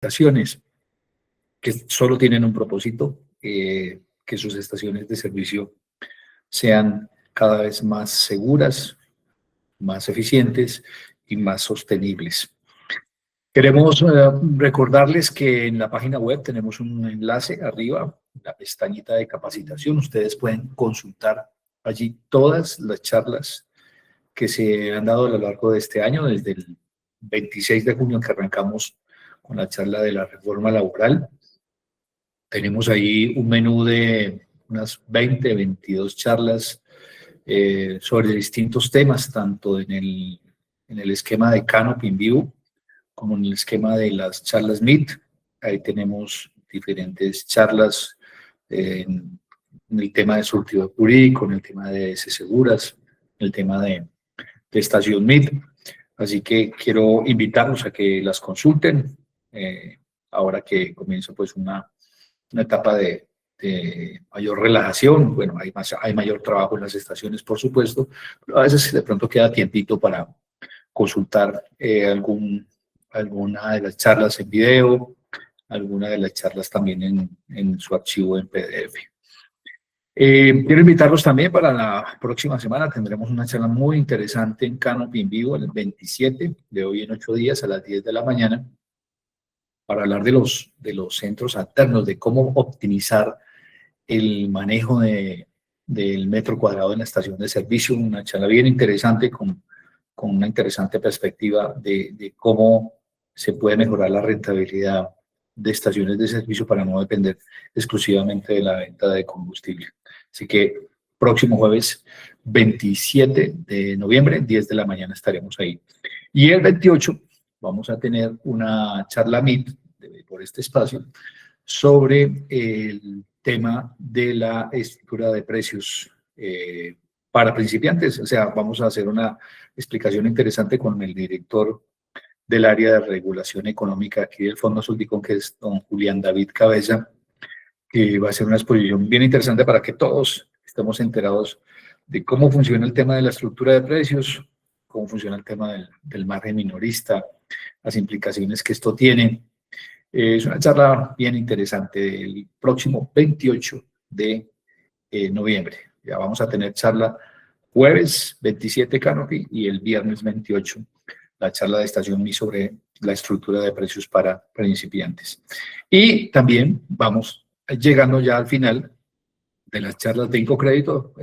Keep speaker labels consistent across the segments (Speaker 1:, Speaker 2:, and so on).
Speaker 1: estaciones que solo tienen un propósito, que sus estaciones de servicio sean cada vez más seguras, más eficientes y más sostenibles. Queremos recordarles que en la página web tenemos un enlace arriba, la pestañita de capacitación. Ustedes pueden consultar allí todas las charlas que se han dado a lo largo de este año, desde el 26 de junio que arrancamos con la charla de la reforma laboral. Tenemos ahí un menú de unas 20, 22 charlas sobre distintos temas, tanto en el esquema de Canopy en vivo, como en el esquema de las charlas Meet. Ahí tenemos diferentes charlas en el tema de surtido jurídico, en el tema de seguras, en el tema de estación Meet. Así que quiero invitarlos a que las consulten, ahora que comienza pues una etapa de mayor relajación. Bueno, hay mayor trabajo en las estaciones, por supuesto, pero a veces de pronto queda tiempito para consultar alguna de las charlas en video, alguna de las charlas también en su archivo en PDF. Quiero invitarlos también para la próxima semana. Tendremos una charla muy interesante en Canopy en vivo el 27 de hoy en 8 días a las 10 de la mañana para hablar de los centros alternos, de cómo optimizar el manejo del metro cuadrado en la estación de servicio. Una charla bien interesante con una interesante perspectiva de cómo se puede mejorar la rentabilidad de estaciones de servicio para no depender exclusivamente de la venta de combustible. Así que próximo jueves 27 de noviembre, 10 de la mañana estaremos ahí. Y el 28 vamos a tener una charla Meet por este espacio sobre el tema de la estructura de precios para principiantes. O sea, vamos a hacer una explicación interesante con el director del área de regulación económica aquí del Fondo Soldicón, que es don Julián David Cabeza, que va a ser una exposición bien interesante para que todos estemos enterados de cómo funciona el tema de la estructura de precios, cómo funciona el tema del margen minorista, las implicaciones que esto tiene. Es una charla bien interesante el próximo 28 de noviembre. Ya vamos a tener charla jueves 27 Canopy y el viernes 28 la charla de Estación Mi sobre la estructura de precios para principiantes. Y también vamos llegando ya al final de las charlas de Incocrédito.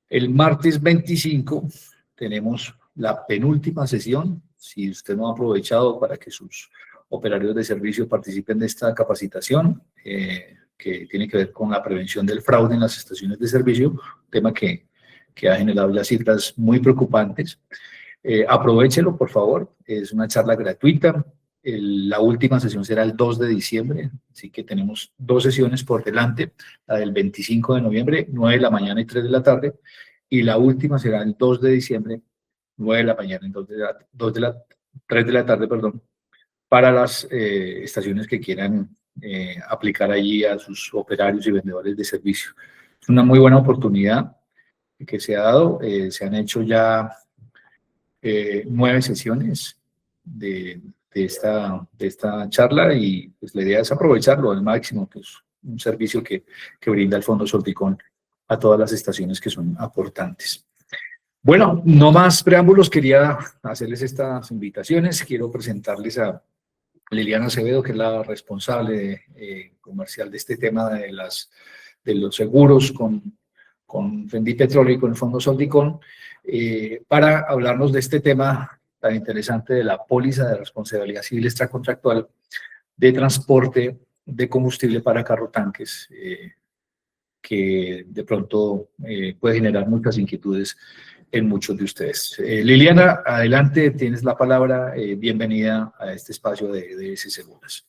Speaker 1: El martes 25 tenemos la penúltima sesión. Si usted no ha aprovechado para que sus operarios de servicio participen de esta capacitación, que tiene que ver con la prevención del fraude en las estaciones de servicio, un tema que ha generado ya cifras muy preocupantes. Aprovechelo, por favor, es una charla gratuita. La última sesión será el 2 de diciembre, así que tenemos 2 sesiones por delante, la del 25 de noviembre, 9 de la mañana y 3 de la tarde, y la última será el 2 de diciembre, 9 de la mañana y 3 de la tarde, perdón, para las estaciones que quieran aplicar allí a sus operarios y vendedores de servicio. Es una muy buena oportunidad que se ha dado. Se han hecho ya 9 sesiones de esta charla y pues la idea es aprovecharlo al máximo, que es un servicio que brinda el Fondo Soldicón a todas las estaciones que son aportantes. Bueno, no más preámbulos, quería hacerles estas invitaciones. Quiero presentarles a Liliana Acevedo, que es la responsable comercial de este tema de los seguros con Fendi Petróleo y con el Fondo Soldicón, para hablarnos de este tema tan interesante de la póliza de responsabilidad civil extracontractual de transporte de combustible para carro tanques, que de pronto puede generar muchas inquietudes en muchos de ustedes. Liliana, adelante, tienes la palabra. Bienvenida a este espacio de DS Seguros.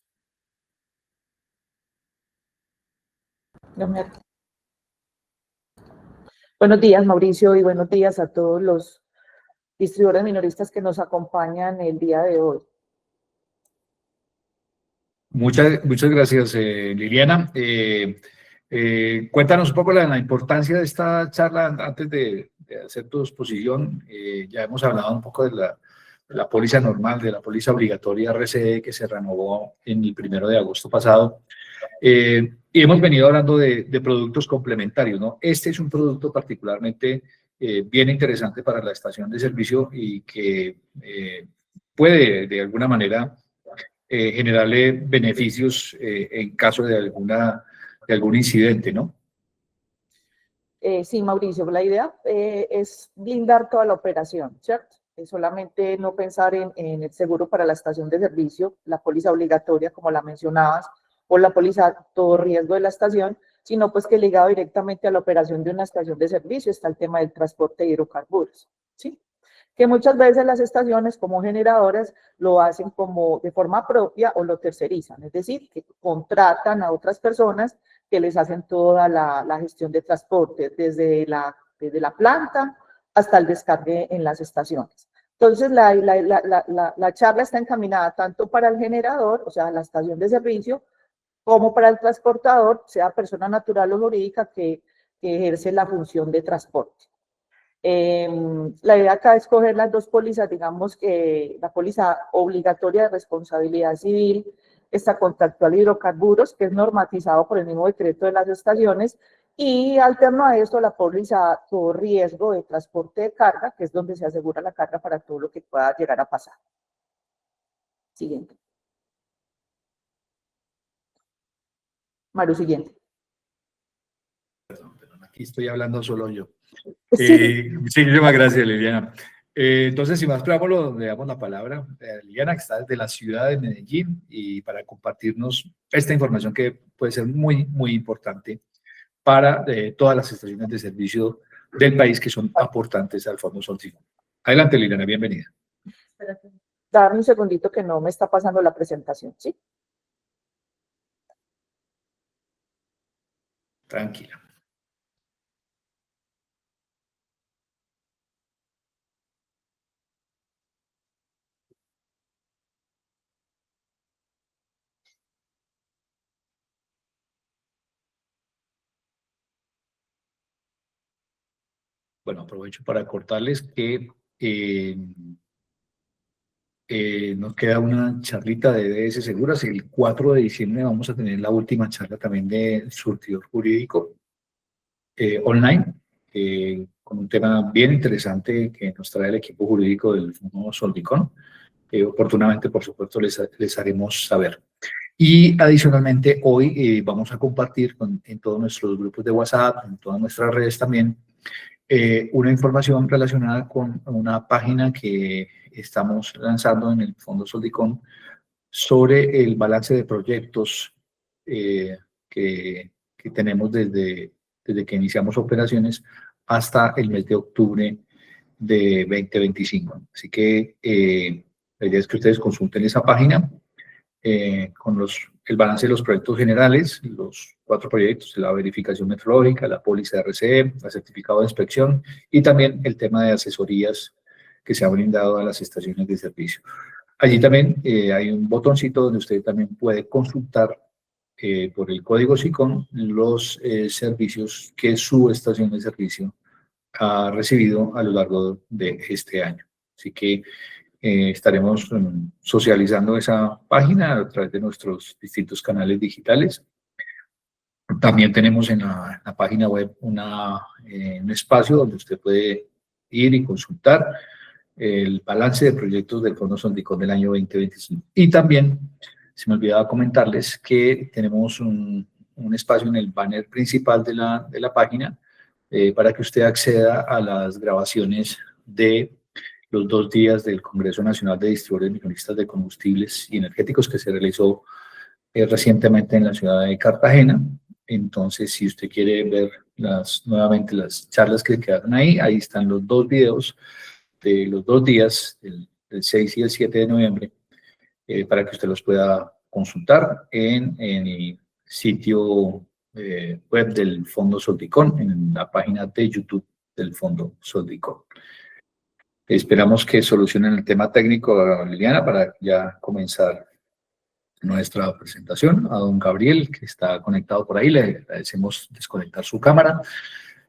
Speaker 2: Buenos días, Mauricio, y buenos días a todos los distribuidores minoristas que nos acompañan el día de hoy.
Speaker 1: Muchas gracias, Liliana. Cuéntanos un poco la importancia de esta charla antes de hacer tu exposición. Ya hemos hablado un poco la póliza normal, de la póliza obligatoria RCE que se renovó en el 1 de agosto pasado. Y hemos venido hablando de productos complementarios, ¿no? Este es un producto particularmente bien interesante para la estación de servicio y que puede de alguna manera generarle beneficios en caso de algún incidente, ¿no?
Speaker 2: Sí, Mauricio, la idea es blindar toda la operación, ¿cierto? Solamente no pensar en el seguro para la estación de servicio, la póliza obligatoria, como la mencionabas, o la póliza todo riesgo de la estación, sino pues que ligado directamente a la operación de una estación de servicio está el tema del transporte de hidrocarburos, ¿sí? Que muchas veces las estaciones como generadoras lo hacen como de forma propia o lo tercerizan, es decir, que contratan a otras personas que les hacen toda la gestión de transporte, desde la planta hasta el descargue en las estaciones. Entonces, la charla está encaminada tanto para el generador, o sea, la estación de servicio, como para el transportador, sea persona natural o jurídica que ejerce la función de transporte. La idea acá es coger las dos pólizas, digamos que la póliza obligatoria de responsabilidad civil, esta contractual de hidrocarburos, que es normatizado por el mismo decreto de las estaciones, y alterno a esto la póliza todo riesgo de transporte de carga, que es donde se asegura la carga para todo lo que pueda llegar a pasar. Siguiente. Maru, siguiente.
Speaker 1: Perdón, aquí estoy hablando solo yo.
Speaker 2: Sí.
Speaker 1: Muchísimas gracias, Liliana. Entonces, sin más preámbulo, le damos la palabra a Liliana, que está desde la ciudad de Medellín, y para compartirnos esta información que puede ser muy, muy importante para todas las estaciones de servicio del país que son aportantes al Fondo Sol Ticón. Adelante, Liliana, bienvenida.
Speaker 2: Dame un segundito que no me está pasando la presentación, ¿sí?
Speaker 1: Tranquila. Bueno, aprovecho para cortarles que nos queda una charlita de DS Seguras. El 4 de diciembre vamos a tener la última charla también de surtidor jurídico online, con un tema bien interesante que nos trae el equipo jurídico del Fondo Soldicón. Oportunamente, por supuesto, les haremos saber. Y adicionalmente, hoy vamos a compartir en todos nuestros grupos de WhatsApp, en todas nuestras redes también, una información relacionada con una página que estamos lanzando en el Fondo Soldicón sobre el balance de proyectos que tenemos desde que iniciamos operaciones hasta el mes de octubre de 2025. Así que la idea es que ustedes consulten esa página con el balance de los proyectos generales, los 4 proyectos, la verificación metrológica, la póliza RCE, el certificado de inspección y también el tema de asesorías que se ha brindado a las estaciones de servicio. Allí también hay un botoncito donde usted también puede consultar por el código SICON los servicios que su estación de servicio ha recibido a lo largo de este año. Así que estaremos socializando esa página a través de nuestros distintos canales digitales. También tenemos en la página web un espacio donde usted puede ir y consultar el balance de proyectos del Fondo Soldicón del año 2025. Y también se me olvidaba comentarles que tenemos un espacio en el banner principal de la página para que usted acceda a las grabaciones de los 2 días del Congreso Nacional de Distribuidores Minoristas de Combustibles y Energéticos que se realizó recientemente en la ciudad de Cartagena. Entonces, si usted quiere ver nuevamente las charlas que quedaron ahí están los 2 videos de los 2 días, el 6 y el 7 de noviembre, para que usted los pueda consultar en el sitio web del Fondo Soldicón, en la página de YouTube del Fondo Soldicón. Esperamos que solucionen el tema técnico, Liliana, para ya comenzar nuestra presentación. A don Gabriel, que está conectado por ahí, le agradecemos desconectar su cámara.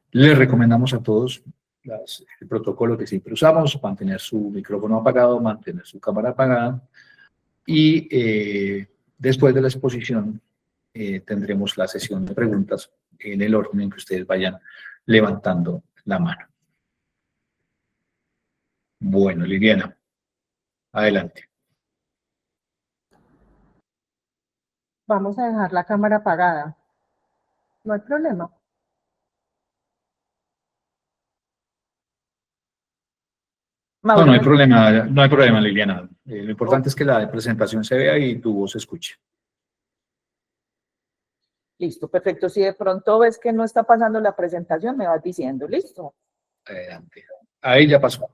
Speaker 1: Le recomendamos a todos el protocolo que siempre usamos: mantener su micrófono apagado, mantener su cámara apagada, y después de la exposición tendremos la sesión de preguntas en el orden en que ustedes vayan levantando la mano. Bueno, Liliana, adelante.
Speaker 2: Vamos a dejar la cámara apagada. No hay problema.
Speaker 1: No, no hay
Speaker 2: Mauro,
Speaker 1: problema, Liliana. Lo importante es que la presentación se vea y tu voz se escuche.
Speaker 2: listo, perfecto. Si de pronto ves que no está pasando la presentación, me vas diciendo, listo.
Speaker 1: Adelante. Ahí ya pasó.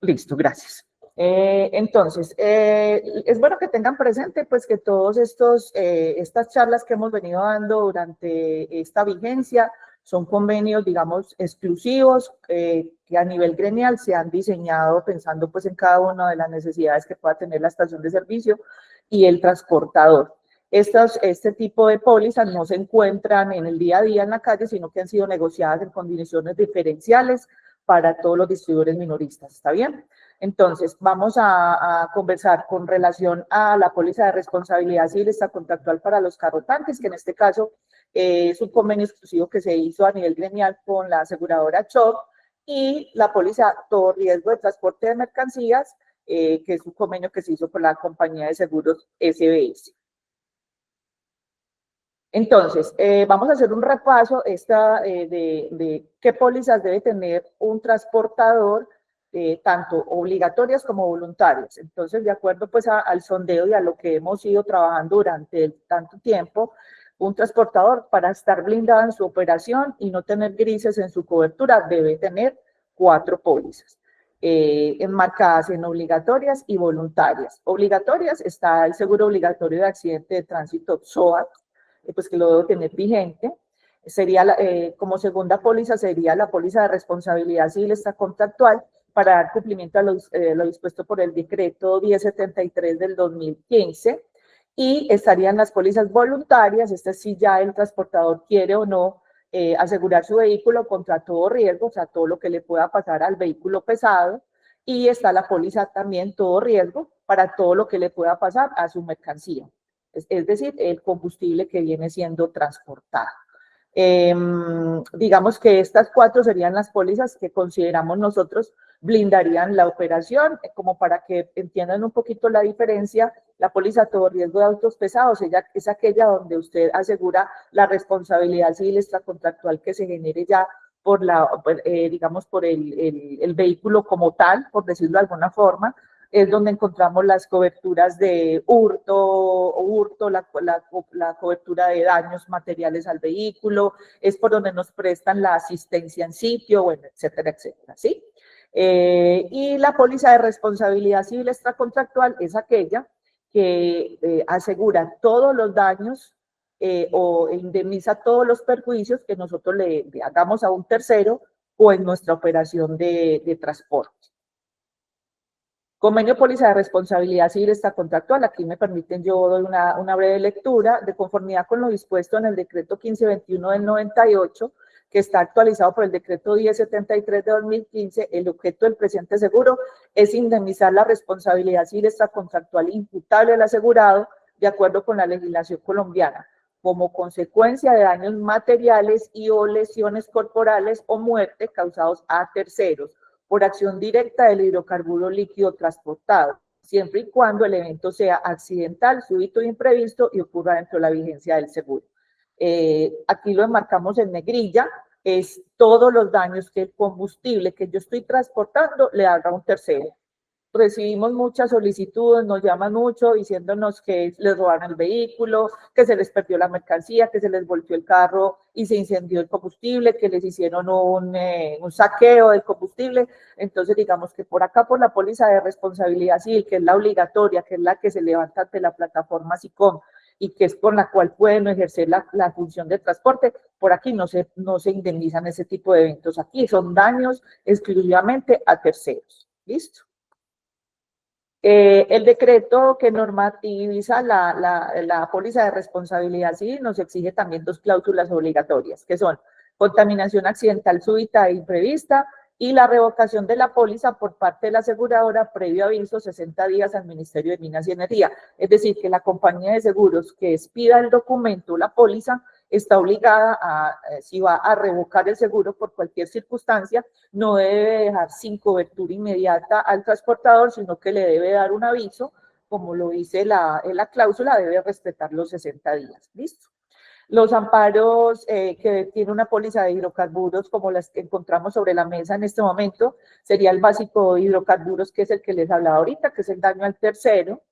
Speaker 2: Listo, gracias. Entonces, es bueno que tengan presente pues que todos estas charlas que hemos venido dando durante esta vigencia son convenios, digamos, exclusivos que a nivel gremial se han diseñado pensando pues en cada una de las necesidades que pueda tener la estación de servicio y el transportador. Este tipo de pólizas no se encuentran en el día a día en la calle, sino que han sido negociadas en condiciones diferenciales para todos los distribuidores minoristas. ¿Está bien? Entonces, vamos a conversar con relación a la póliza de responsabilidad civil extracontractual para los carrotantes, que en este caso es un convenio exclusivo que se hizo a nivel gremial con la aseguradora CHOP, y la póliza todo riesgo de transporte de mercancías, que es un convenio que se hizo con la compañía de seguros SBS. Entonces, vamos a hacer un repaso de qué pólizas debe tener un transportador, tanto obligatorias como voluntarias. Entonces, de acuerdo pues al sondeo y a lo que hemos ido trabajando durante tanto tiempo, un transportador, para estar blindado en su operación y no tener grises en su cobertura, debe tener 4 pólizas, enmarcadas en obligatorias y voluntarias. Obligatorias está el seguro obligatorio de accidente de tránsito, SOAT, pues que lo debo tener vigente. Sería como segunda póliza sería la póliza de responsabilidad civil extracontractual para dar cumplimiento a lo dispuesto por el decreto 1073 del 2015, y estarían las pólizas voluntarias. Sí, ya el transportador quiere o no asegurar su vehículo contra todo riesgo, o sea, todo lo que le pueda pasar al vehículo pesado, y está la póliza también todo riesgo para todo lo que le pueda pasar a su mercancía, es decir, el combustible que viene siendo transportado. Digamos que estas 4 serían las pólizas que consideramos nosotros blindarían la operación. Como para que entiendan un poquito la diferencia, la póliza todo riesgo de autos pesados es aquella donde usted asegura la responsabilidad civil extracontractual que se genere ya por digamos, por el vehículo como tal, por decirlo de alguna forma. Es donde encontramos las coberturas de hurto, la cobertura de daños materiales al vehículo, es por donde nos prestan la asistencia en sitio, bueno, etcétera, etcétera, ¿sí? Y la póliza de responsabilidad civil extracontractual es aquella que asegura todos los daños o indemniza todos los perjuicios que nosotros le hagamos a un tercero o en nuestra operación de transporte. Convenio póliza de responsabilidad civil extracontractual. Aquí me permiten, yo doy una breve lectura. De conformidad con lo dispuesto en el decreto 1521 del 98, que está actualizado por el decreto 1073 de 2015, el objeto del presente seguro es indemnizar la responsabilidad civil extracontractual imputable al asegurado de acuerdo con la legislación colombiana, como consecuencia de daños materiales y o lesiones corporales o muerte causados a terceros por acción directa del hidrocarburo líquido transportado, siempre y cuando el evento sea accidental, súbito e imprevisto y ocurra dentro de la vigencia del seguro. Aquí lo enmarcamos en negrilla, es todos los daños que el combustible que yo estoy transportando le haga a un tercero. Recibimos muchas solicitudes, nos llaman mucho diciéndonos que les robaron el vehículo, que se les perdió la mercancía, que se les volteó el carro y se incendió el combustible, que les hicieron un saqueo del combustible. Entonces, digamos que por acá, por la póliza de responsabilidad civil, que es la obligatoria, que es la que se levanta ante la plataforma SICOM y que es con la cual pueden ejercer la función de transporte, por aquí no se indemnizan ese tipo de eventos. Aquí son daños exclusivamente a terceros. ¿Listo? El decreto que normativiza la póliza de responsabilidad civil nos exige también 2 cláusulas obligatorias, que son contaminación accidental súbita e imprevista y la revocación de la póliza por parte de la aseguradora previo aviso 60 días al Ministerio de Minas y Energía. Es decir, que la compañía de seguros que expida el documento, la póliza, está obligada a, si va a revocar el seguro por cualquier circunstancia, no debe dejar sin cobertura inmediata al transportador, sino que le debe dar un aviso, como lo dice la cláusula, debe respetar los 60 días. ¿Listo? Los amparos que tiene una póliza de hidrocarburos, como las que encontramos sobre la mesa en este momento, sería el básico de hidrocarburos, que es el que les hablaba ahorita, que es el daño al tercero,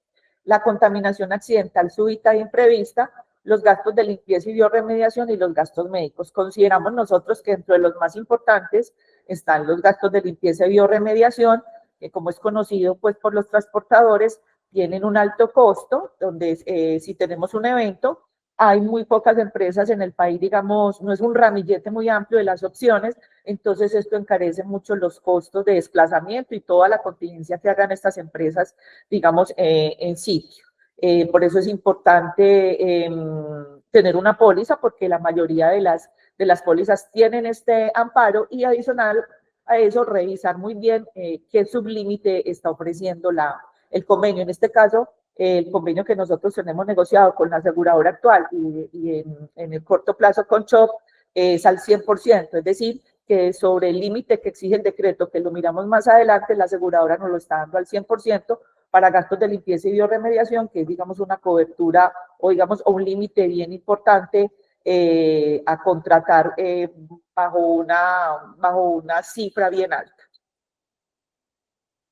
Speaker 2: la contaminación accidental súbita e imprevista, los gastos de limpieza y biorremediación y los gastos médicos. Consideramos nosotros que dentro de los más importantes están los gastos de limpieza y biorremediación, que como es conocido pues por los transportadores, tienen un alto costo, donde si tenemos un evento, hay muy pocas empresas en el país, digamos, no es un ramillete muy amplio de las opciones, entonces esto encarece mucho los costos de desplazamiento y toda la contingencia que hagan estas empresas, digamos, en sitio. Por eso es importante tener una póliza, porque la mayoría de las pólizas tienen este amparo, y adicional a eso, revisar muy bien qué sublímite está ofreciendo el convenio. En este caso, el convenio que nosotros tenemos negociado con la aseguradora actual y en el corto plazo con CHOP es al 100%, es decir, que sobre el límite que exige el decreto, que lo miramos más adelante, la aseguradora nos lo está dando al 100% para gastos de limpieza y biorremediación, que es, digamos, una cobertura o, digamos, un límite bien importante a contratar bajo una cifra bien alta.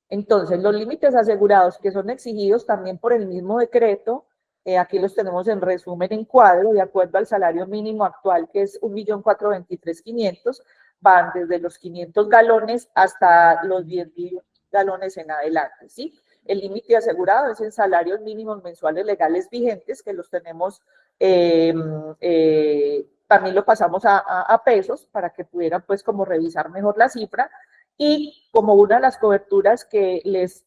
Speaker 2: Entonces, los límites asegurados que son exigidos también por el mismo decreto, aquí los tenemos en resumen en cuadro, de acuerdo al salario mínimo actual, que es 1.423.500, van desde los 500 galones hasta los 10.000 galones en adelante, ¿sí? El límite asegurado es en salarios mínimos mensuales legales vigentes, que los tenemos, también lo pasamos a pesos, para que pudieran pues como revisar mejor la cifra. Y como una de las coberturas que les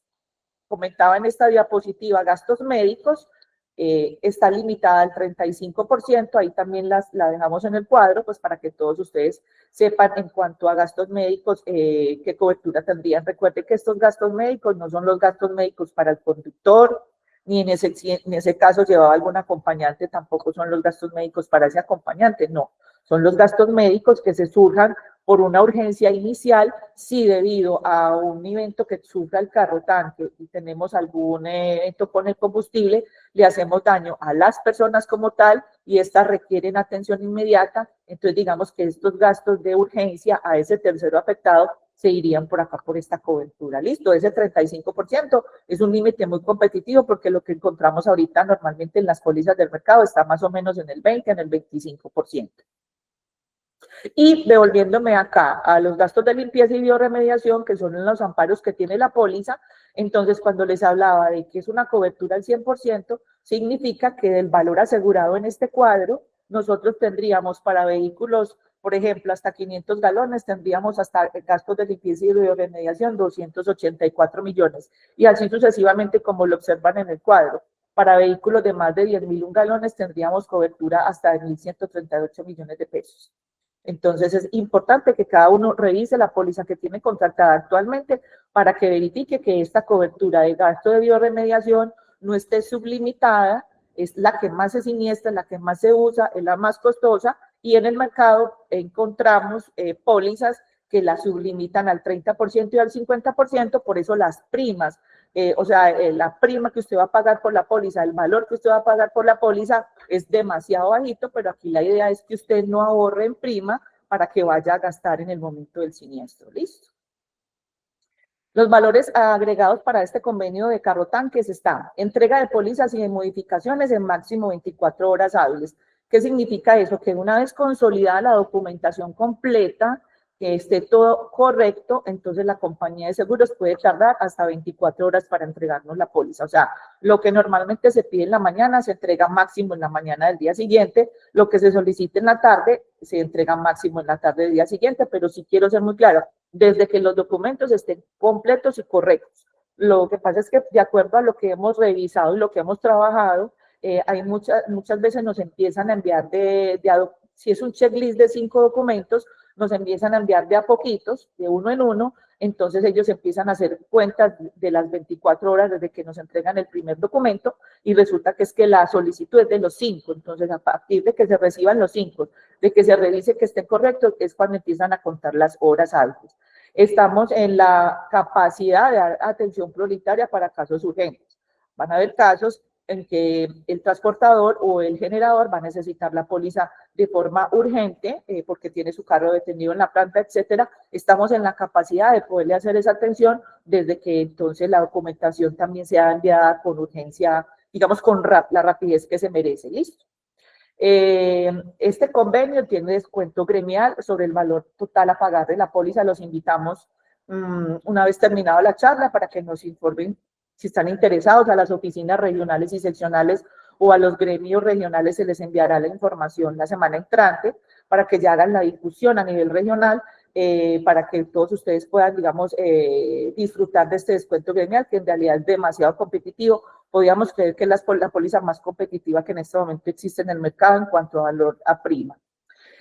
Speaker 2: comentaba en esta diapositiva, gastos médicos, está limitada al 35%, ahí también la dejamos en el cuadro, pues para que todos ustedes sepan en cuanto a gastos médicos qué cobertura tendrían. Recuerden que estos gastos médicos no son los gastos médicos para el conductor, ni en ese caso llevaba algún acompañante, tampoco son los gastos médicos para ese acompañante, no. Son los gastos médicos que se surjan por una urgencia inicial, si debido a un evento que sufra el carro tanque y tenemos algún evento con el combustible, le hacemos daño a las personas como tal y estas requieren atención inmediata, entonces digamos que estos gastos de urgencia a ese tercero afectado se irían por acá, por esta cobertura. Listo, ese 35% es un límite muy competitivo, porque lo que encontramos ahorita normalmente en las pólizas del mercado está más o menos en el 20, en el 25%. Y devolviéndome acá a los gastos de limpieza y biorremediación, que son los amparos que tiene la póliza, entonces cuando les hablaba de que es una cobertura al 100%, significa que del valor asegurado en este cuadro, nosotros tendríamos para vehículos, por ejemplo, hasta 500 galones, tendríamos hasta gastos de limpieza y biorremediación 284 millones, y así sucesivamente como lo observan en el cuadro. Para vehículos de más de 10.001 galones tendríamos cobertura hasta de 1.138 millones de pesos. Entonces es importante que cada uno revise la póliza que tiene contratada actualmente para que verifique que esta cobertura de gasto de biorremediación no esté sublimitada, es la que más se siniestra, la que más se usa, es la más costosa, y en el mercado encontramos pólizas que la sublimitan al 30% y al 50%, por eso las primas, la prima que usted va a pagar por la póliza, el valor que usted va a pagar por la póliza es demasiado bajito, pero aquí la idea es que usted no ahorre en prima para que vaya a gastar en el momento del siniestro. ¿Listo? Los valores agregados para este convenio de carro tanques están: entrega de pólizas y de modificaciones en máximo 24 horas hábiles. ¿Qué significa eso? Que una vez consolidada la documentación completa, que esté todo correcto, entonces la compañía de seguros puede tardar hasta 24 horas para entregarnos la póliza. O sea, lo que normalmente se pide en la mañana se entrega máximo en la mañana del día siguiente, lo que se solicite en la tarde se entrega máximo en la tarde del día siguiente, pero sí quiero ser muy clara, desde que los documentos estén completos y correctos. Lo que pasa es que de acuerdo a lo que hemos revisado y lo que hemos trabajado, hay muchas veces nos empiezan a enviar si es un checklist de 5 documentos, nos empiezan a enviar de a poquitos, de uno en uno, entonces ellos empiezan a hacer cuentas de las 24 horas desde que nos entregan el primer documento y resulta que es que la solicitud es de los 5, entonces a partir de que se reciban los 5, de que se revise que esté correcto, es cuando empiezan a contar las horas hábiles. Estamos en la capacidad de dar atención prioritaria para casos urgentes. Van a haber casos en que el transportador o el generador va a necesitar la póliza de forma urgente porque tiene su carro detenido en la planta, etcétera. Estamos en la capacidad de poderle hacer esa atención desde que entonces la documentación también sea enviada con urgencia, digamos, con la rapidez que se merece. ¿Listo? Este convenio tiene descuento gremial sobre el valor total a pagar de la póliza. Los invitamos una vez terminada la charla para que nos informen si están interesados. A las oficinas regionales y seccionales o a los gremios regionales se les enviará la información la semana entrante para que ya hagan la difusión a nivel regional para que todos ustedes puedan, digamos, disfrutar de este descuento gremial que en realidad es demasiado competitivo. Podríamos creer que es la póliza más competitiva que en este momento existe en el mercado en cuanto a valor a prima.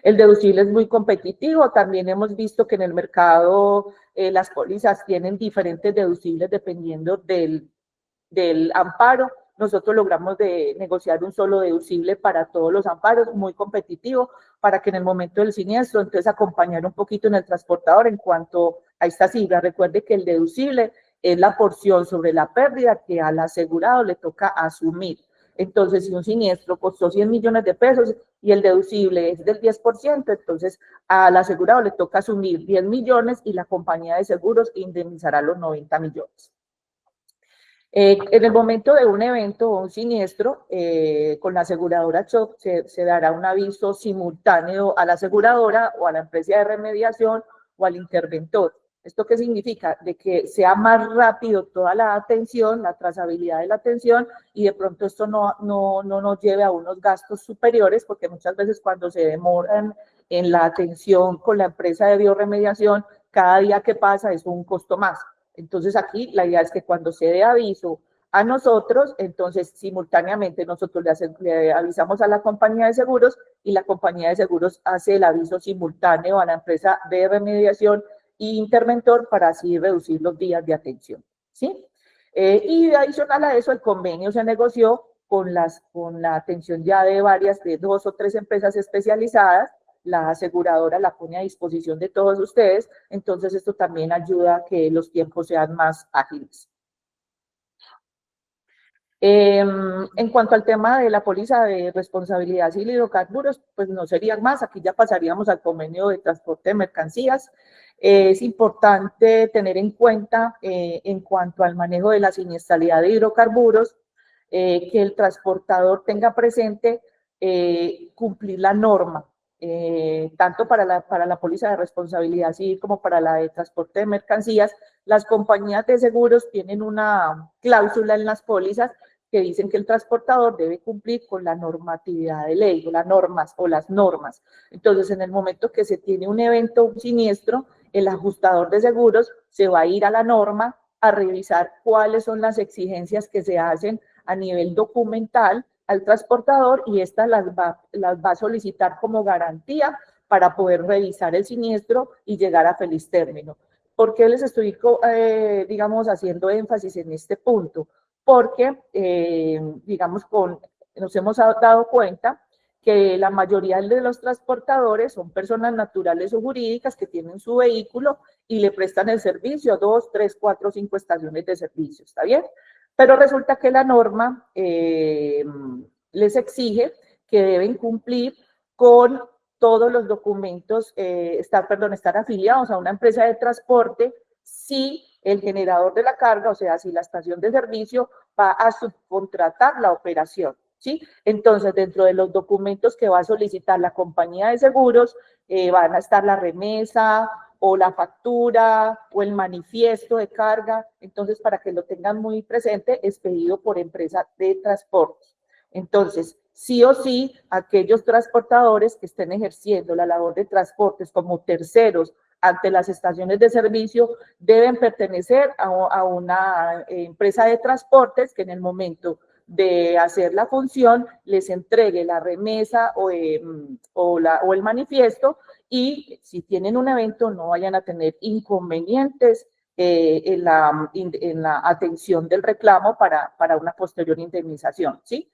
Speaker 2: El deducible es muy competitivo. También hemos visto que en el mercado las pólizas tienen diferentes deducibles dependiendo del amparo. Nosotros logramos negociar un solo deducible para todos los amparos, muy competitivo, para que en el momento del siniestro, entonces acompañar un poquito en el transportador en cuanto a esta cifra. Recuerde que el deducible es la porción sobre la pérdida que al asegurado le toca asumir. Entonces, si un siniestro costó 100 millones de pesos y el deducible es del 10%, entonces al asegurado le toca asumir 10 millones y la compañía de seguros indemnizará los 90 millones. En el momento de un evento o un siniestro, con la aseguradora Choc se dará un aviso simultáneo a la aseguradora o a la empresa de remediación o al interventor. ¿Esto qué significa? De que sea más rápido toda la atención, la trazabilidad de la atención y de pronto esto no nos lleve a unos gastos superiores, porque muchas veces cuando se demoran en la atención con la empresa de biorremediación, cada día que pasa es un costo más. Entonces aquí la idea es que cuando se dé aviso a nosotros, entonces simultáneamente nosotros le avisamos a la compañía de seguros y la compañía de seguros hace el aviso simultáneo a la empresa de remediación e interventor para así reducir los días de atención, ¿sí? Y adicional a eso, el convenio se negoció con la atención ya de 2 o 3 empresas especializadas. La aseguradora la pone a disposición de todos ustedes, entonces esto también ayuda a que los tiempos sean más ágiles. En cuanto al tema de la póliza de responsabilidad civil y hidrocarburos, pues no serían más, aquí ya pasaríamos al convenio de transporte de mercancías. Es importante tener en cuenta en cuanto al manejo de la siniestralidad de hidrocarburos, que el transportador tenga presente cumplir la norma, tanto para la póliza de responsabilidad civil como para la de transporte de mercancías. Las compañías de seguros tienen una cláusula en las pólizas que dicen que el transportador debe cumplir con la normatividad de ley, o las normas. Entonces, en el momento que se tiene un evento, un siniestro, el ajustador de seguros se va a ir a la norma a revisar cuáles son las exigencias que se hacen a nivel documental al transportador y estas las va a solicitar como garantía para poder revisar el siniestro y llegar a feliz término. ¿Por qué les estoy, digamos, haciendo énfasis en este punto? Porque, digamos, nos hemos dado cuenta que la mayoría de los transportadores son personas naturales o jurídicas que tienen su vehículo y le prestan el servicio a 2, 3, 4, 5 estaciones de servicio, ¿está bien? Pero resulta que la norma les exige que deben cumplir con todos los documentos, estar afiliados a una empresa de transporte si el generador de la carga, o sea, si la estación de servicio va a subcontratar la operación, ¿sí? Entonces, dentro de los documentos que va a solicitar la compañía de seguros, van a estar la remesa o la factura o el manifiesto de carga. Entonces, para que lo tengan muy presente, es pedido por empresa de transportes. Entonces, sí o sí, aquellos transportadores que estén ejerciendo la labor de transportes como terceros ante las estaciones de servicio deben pertenecer a una empresa de transportes que en el momento de hacer la función les entregue la remesa o el manifiesto y si tienen un evento no vayan a tener inconvenientes en la atención del reclamo para una posterior indemnización, ¿sí?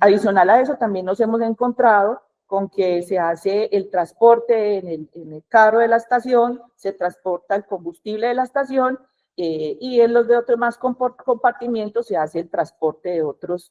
Speaker 2: Adicional a eso, también nos hemos encontrado con que se hace el transporte en el carro de la estación, se transporta el combustible de la estación y en los de otros más compartimientos se hace el transporte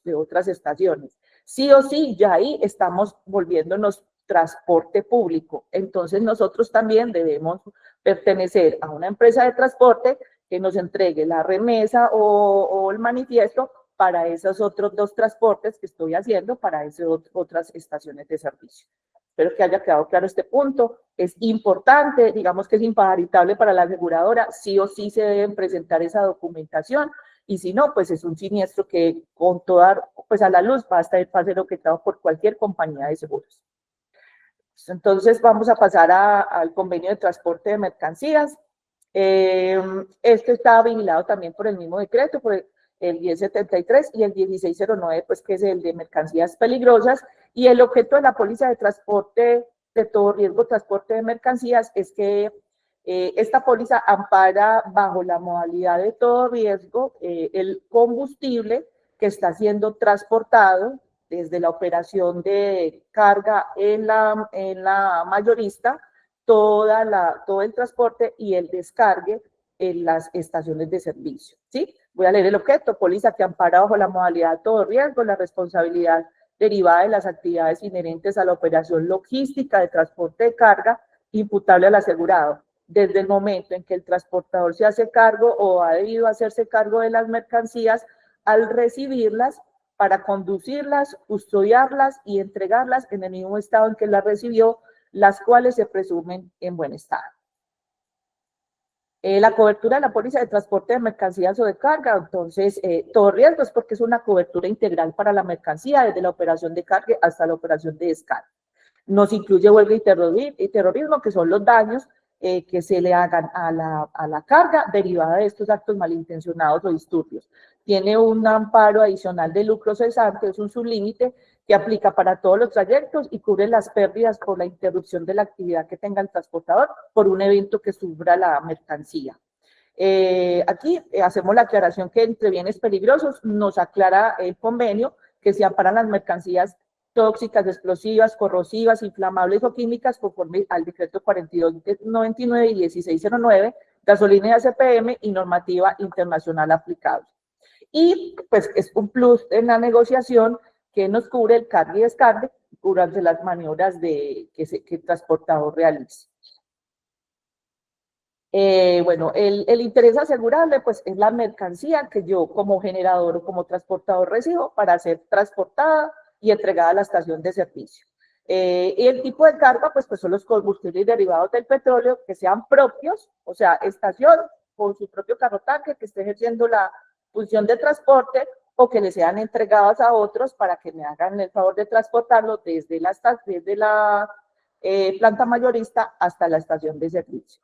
Speaker 2: de otras estaciones. Sí o sí, ya ahí estamos volviéndonos transporte público. Entonces nosotros también debemos pertenecer a una empresa de transporte que nos entregue la remesa o el manifiesto para esos otros 2 transportes que estoy haciendo para esas otras estaciones de servicio. Espero que haya quedado claro este punto. Es importante, digamos que es imparitable para la aseguradora, sí o sí se deben presentar esa documentación y si no, pues es un siniestro que con toda, pues a la luz va a ser objetado por cualquier compañía de seguros. Entonces vamos a pasar al convenio de transporte de mercancías. Esto está vinculado también por el mismo decreto, por el 1073 y el 1609, pues que es el de mercancías peligrosas, y el objeto de la póliza de transporte de todo riesgo, transporte de mercancías, es que esta póliza ampara bajo la modalidad de todo riesgo el combustible que está siendo transportado desde la operación de carga en la mayorista, todo el transporte y el descargue en las estaciones de servicio, ¿sí? Voy a leer el objeto: póliza que ampara bajo la modalidad de todo riesgo la responsabilidad derivada de las actividades inherentes a la operación logística de transporte de carga imputable al asegurado, desde el momento en que el transportador se hace cargo o ha debido hacerse cargo de las mercancías al recibirlas, para conducirlas, custodiarlas y entregarlas en el mismo estado en que las recibió, las cuales se presumen en buen estado. La cobertura de la póliza de transporte de mercancías o de carga, entonces, todo riesgo es porque es una cobertura integral para la mercancía, desde la operación de carga hasta la operación de descarga. Nos incluye huelga y terrorismo, que son los daños que se le hagan a la carga derivada de estos actos malintencionados o disturbios. Tiene un amparo adicional de lucro cesante, es un sublímite que aplica para todos los trayectos y cubre las pérdidas por la interrupción de la actividad que tenga el transportador por un evento que sufra la mercancía. Aquí hacemos la aclaración que entre bienes peligrosos nos aclara el convenio que se amparan las mercancías tóxicas, explosivas, corrosivas, inflamables o químicas conforme al decreto 4299 y 1609, gasolina y ACPM y normativa internacional aplicable. Y pues es un plus en la negociación que nos cubre el cargue y descargue durante las maniobras que el transportador realice. Bueno, el interés asegurable pues es la mercancía que yo como generador o como transportador recibo para ser transportada y entregada a la estación de servicio. Y el tipo de carga pues son los combustibles derivados del petróleo que sean propios, o sea, estación con su propio carro tanque que esté ejerciendo la función de transporte o que le sean entregadas a otros para que me hagan el favor de transportarlo desde la planta mayorista hasta la estación de servicio.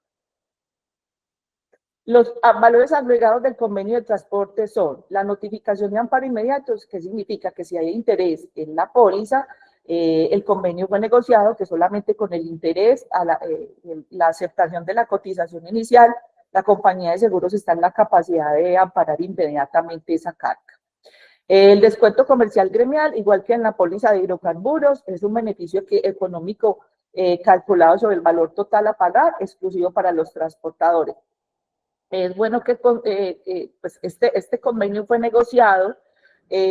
Speaker 2: Los valores agregados del convenio de transporte son la notificación de amparo inmediato, que significa que si hay interés en la póliza, el convenio fue negociado que solamente con el interés a la aceptación de la cotización inicial, la compañía de seguros está en la capacidad de amparar inmediatamente esa carga. El descuento comercial gremial, igual que en la póliza de hidrocarburos, es un beneficio económico calculado sobre el valor total a pagar, exclusivo para los transportadores. Es bueno que pues este convenio fue negociado,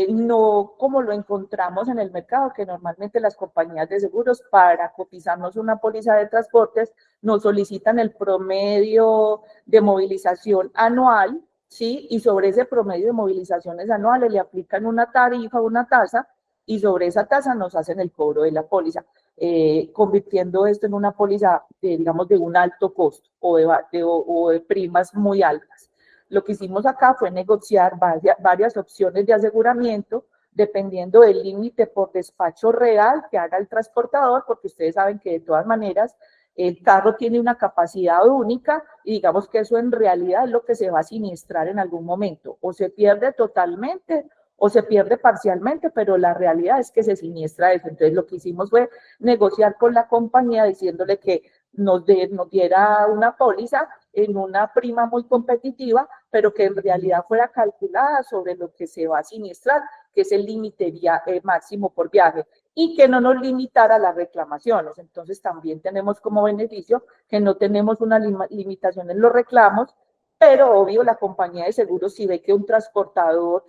Speaker 2: no como lo encontramos en el mercado, que normalmente las compañías de seguros para cotizarnos una póliza de transportes nos solicitan el promedio de movilización anual, ¿sí? Y sobre ese promedio de movilizaciones anuales le aplican una tarifa, una tasa, y sobre esa tasa nos hacen el cobro de la póliza, convirtiendo esto en una póliza, digamos, de un alto costo o de primas muy altas. Lo que hicimos acá fue negociar varias opciones de aseguramiento, dependiendo del límite por despacho real que haga el transportador, porque ustedes saben que de todas maneras el carro tiene una capacidad única y digamos que eso en realidad es lo que se va a siniestrar en algún momento, o se pierde totalmente o se pierde parcialmente, pero la realidad es que se siniestra eso. Entonces lo que hicimos fue negociar con la compañía diciéndole que nos diera una póliza en una prima muy competitiva, pero que en realidad fuera calculada sobre lo que se va a siniestrar, que es el límite máximo por viaje, y que no nos limitara las reclamaciones. Entonces también tenemos como beneficio que no tenemos una limitación en los reclamos, pero obvio la compañía de seguros, si ve que un transportador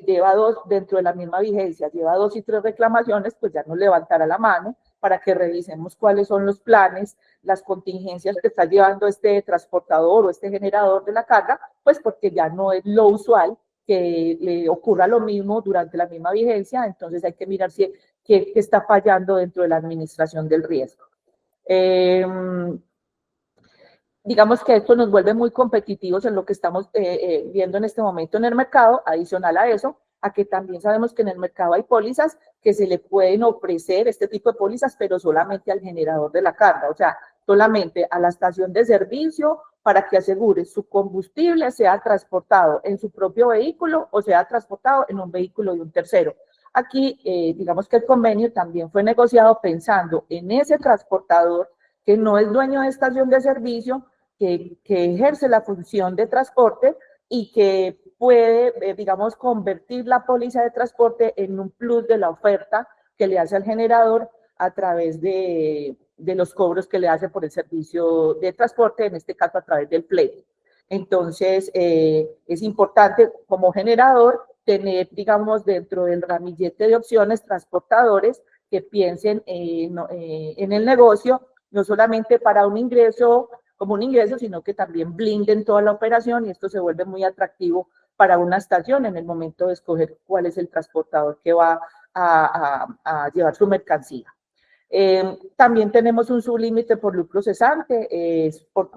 Speaker 2: lleva dentro de la misma vigencia, lleva 2 y 3 reclamaciones, pues ya nos levantará la mano para que revisemos cuáles son los planes, las contingencias que está llevando este transportador o este generador de la carga, pues porque ya no es lo usual que le ocurra lo mismo durante la misma vigencia, entonces hay que mirar qué está fallando dentro de la administración del riesgo. Digamos que esto nos vuelve muy competitivos en lo que estamos viendo en este momento en el mercado. Adicional a eso, a que también sabemos que en el mercado hay pólizas que se le pueden ofrecer este tipo de pólizas, pero solamente al generador de la carga, o sea, solamente a la estación de servicio para que asegure su combustible sea transportado en su propio vehículo o sea transportado en un vehículo de un tercero. Aquí, digamos que el convenio también fue negociado pensando en ese transportador que no es dueño de estación de servicio, que ejerce la función de transporte y que puede, digamos, convertir la póliza de transporte en un plus de la oferta que le hace al generador a través de los cobros que le hace por el servicio de transporte, en este caso a través del flete. Entonces, es importante como generador tener, digamos, dentro del ramillete de opciones transportadores que piensen en el negocio, no solamente para un ingreso, como un ingreso, sino que también blinden toda la operación y esto se vuelve muy atractivo para una estación en el momento de escoger cuál es el transportador que va a llevar su mercancía. También tenemos un sublímite por lucro cesante,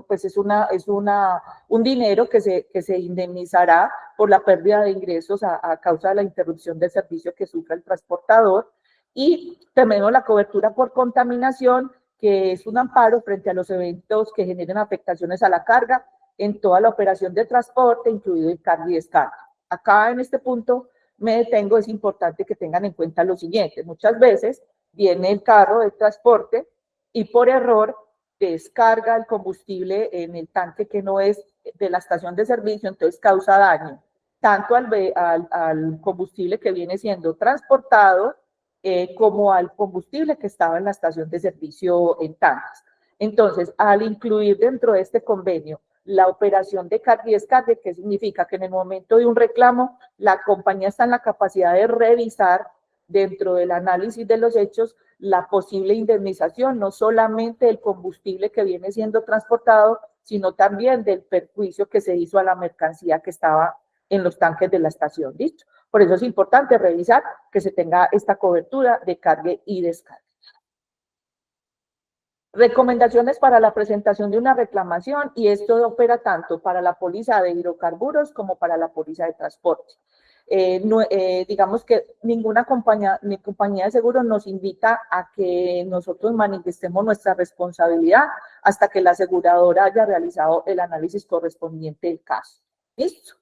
Speaker 2: pues es un dinero que se indemnizará por la pérdida de ingresos a causa de la interrupción del servicio que sufra el transportador. Y tenemos la cobertura por contaminación, que es un amparo frente a los eventos que generen afectaciones a la carga en toda la operación de transporte, incluido el carga y descarga. Acá en este punto me detengo, es importante que tengan en cuenta lo siguiente. Muchas veces viene el carro de transporte y por error descarga el combustible en el tanque que no es de la estación de servicio, entonces causa daño tanto al combustible que viene siendo transportado como al combustible que estaba en la estación de servicio en tanques. Entonces, al incluir dentro de este convenio la operación de carga y descarga, que significa que en el momento de un reclamo, la compañía está en la capacidad de revisar dentro del análisis de los hechos la posible indemnización, no solamente del combustible que viene siendo transportado, sino también del perjuicio que se hizo a la mercancía que estaba en los tanques de la estación, ¿listo? Por eso es importante revisar que se tenga esta cobertura de carga y descarga. Recomendaciones para la presentación de una reclamación, y esto opera tanto para la póliza de hidrocarburos como para la póliza de transporte. Digamos que ninguna compañía de seguros nos invita a que nosotros manifestemos nuestra responsabilidad hasta que la aseguradora haya realizado el análisis correspondiente del caso. ¿Listo?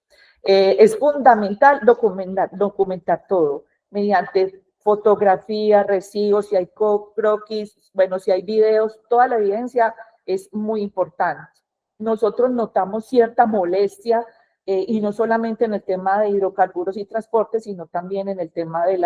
Speaker 2: Es fundamental documentar todo mediante fotografía, recibos, si hay croquis, bueno, si hay videos, toda la evidencia es muy importante. Nosotros notamos cierta molestia y no solamente en el tema de hidrocarburos y transporte, sino también en el tema de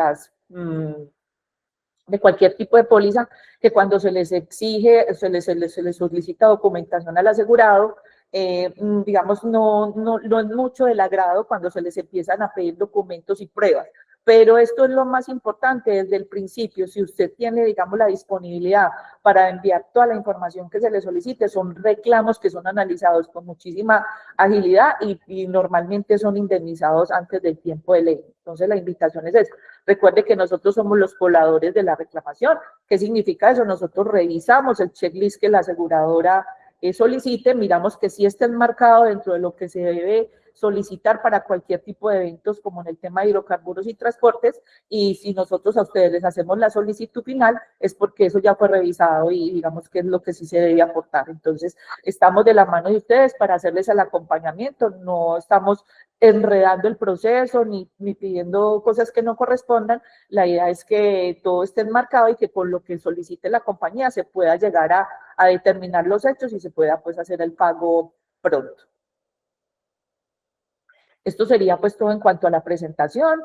Speaker 2: de cualquier tipo de póliza, que cuando se les exige, se les solicita documentación al asegurado, digamos, no es mucho del agrado cuando se les empiezan a pedir documentos y pruebas. Pero esto es lo más importante desde el principio. Si usted tiene, digamos, la disponibilidad para enviar toda la información que se le solicite, son reclamos que son analizados con muchísima agilidad y normalmente son indemnizados antes del tiempo de ley. Entonces, la invitación es esa. Recuerde que nosotros somos los pobladores de la reclamación. ¿Qué significa eso? Nosotros revisamos el checklist que la aseguradora solicite, miramos que sí esté enmarcado dentro de lo que se debe solicitar para cualquier tipo de eventos, como en el tema de hidrocarburos y transportes, y si nosotros a ustedes les hacemos la solicitud final, es porque eso ya fue revisado y digamos que es lo que sí se debe aportar. Entonces, estamos de la mano de ustedes para hacerles el acompañamiento, no estamos enredando el proceso ni pidiendo cosas que no correspondan. La idea es que todo esté enmarcado y que por lo que solicite la compañía se pueda llegar a determinar los hechos y se pueda pues hacer el pago pronto. Esto sería pues todo en cuanto a la presentación.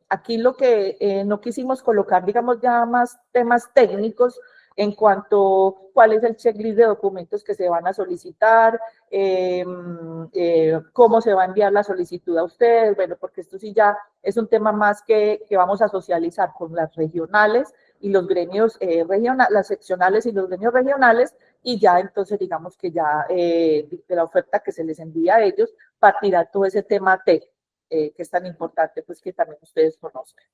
Speaker 2: Aquí lo que no quisimos colocar, digamos, ya más temas técnicos en cuanto a cuál es el checklist de documentos que se van a solicitar, cómo se va a enviar la solicitud a ustedes, bueno, porque esto sí ya es un tema más que vamos a socializar con las regionales y los gremios regionales, las seccionales y los gremios regionales, y ya entonces digamos que ya de la oferta que se les envía a ellos partirá todo ese tema técnico que es tan importante, pues que también ustedes conozcan.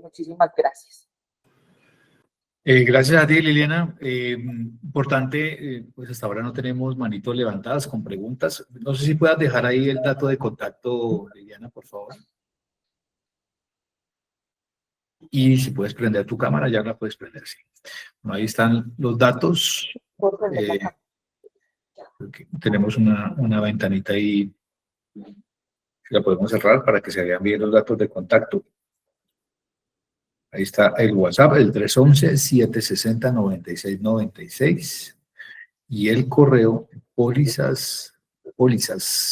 Speaker 2: Muchísimas gracias.
Speaker 1: Gracias a ti, Liliana. Importante, pues hasta ahora no tenemos manitos levantadas con preguntas. No sé si puedas dejar ahí el dato de contacto, Liliana, por favor. Y si puedes prender tu cámara, ya la puedes prender, sí. Bueno, ahí están los datos. Tenemos una ventanita ahí, la podemos cerrar para que se vean bien los datos de contacto. Ahí está el WhatsApp, el 311-760-9696 y el correo pólizas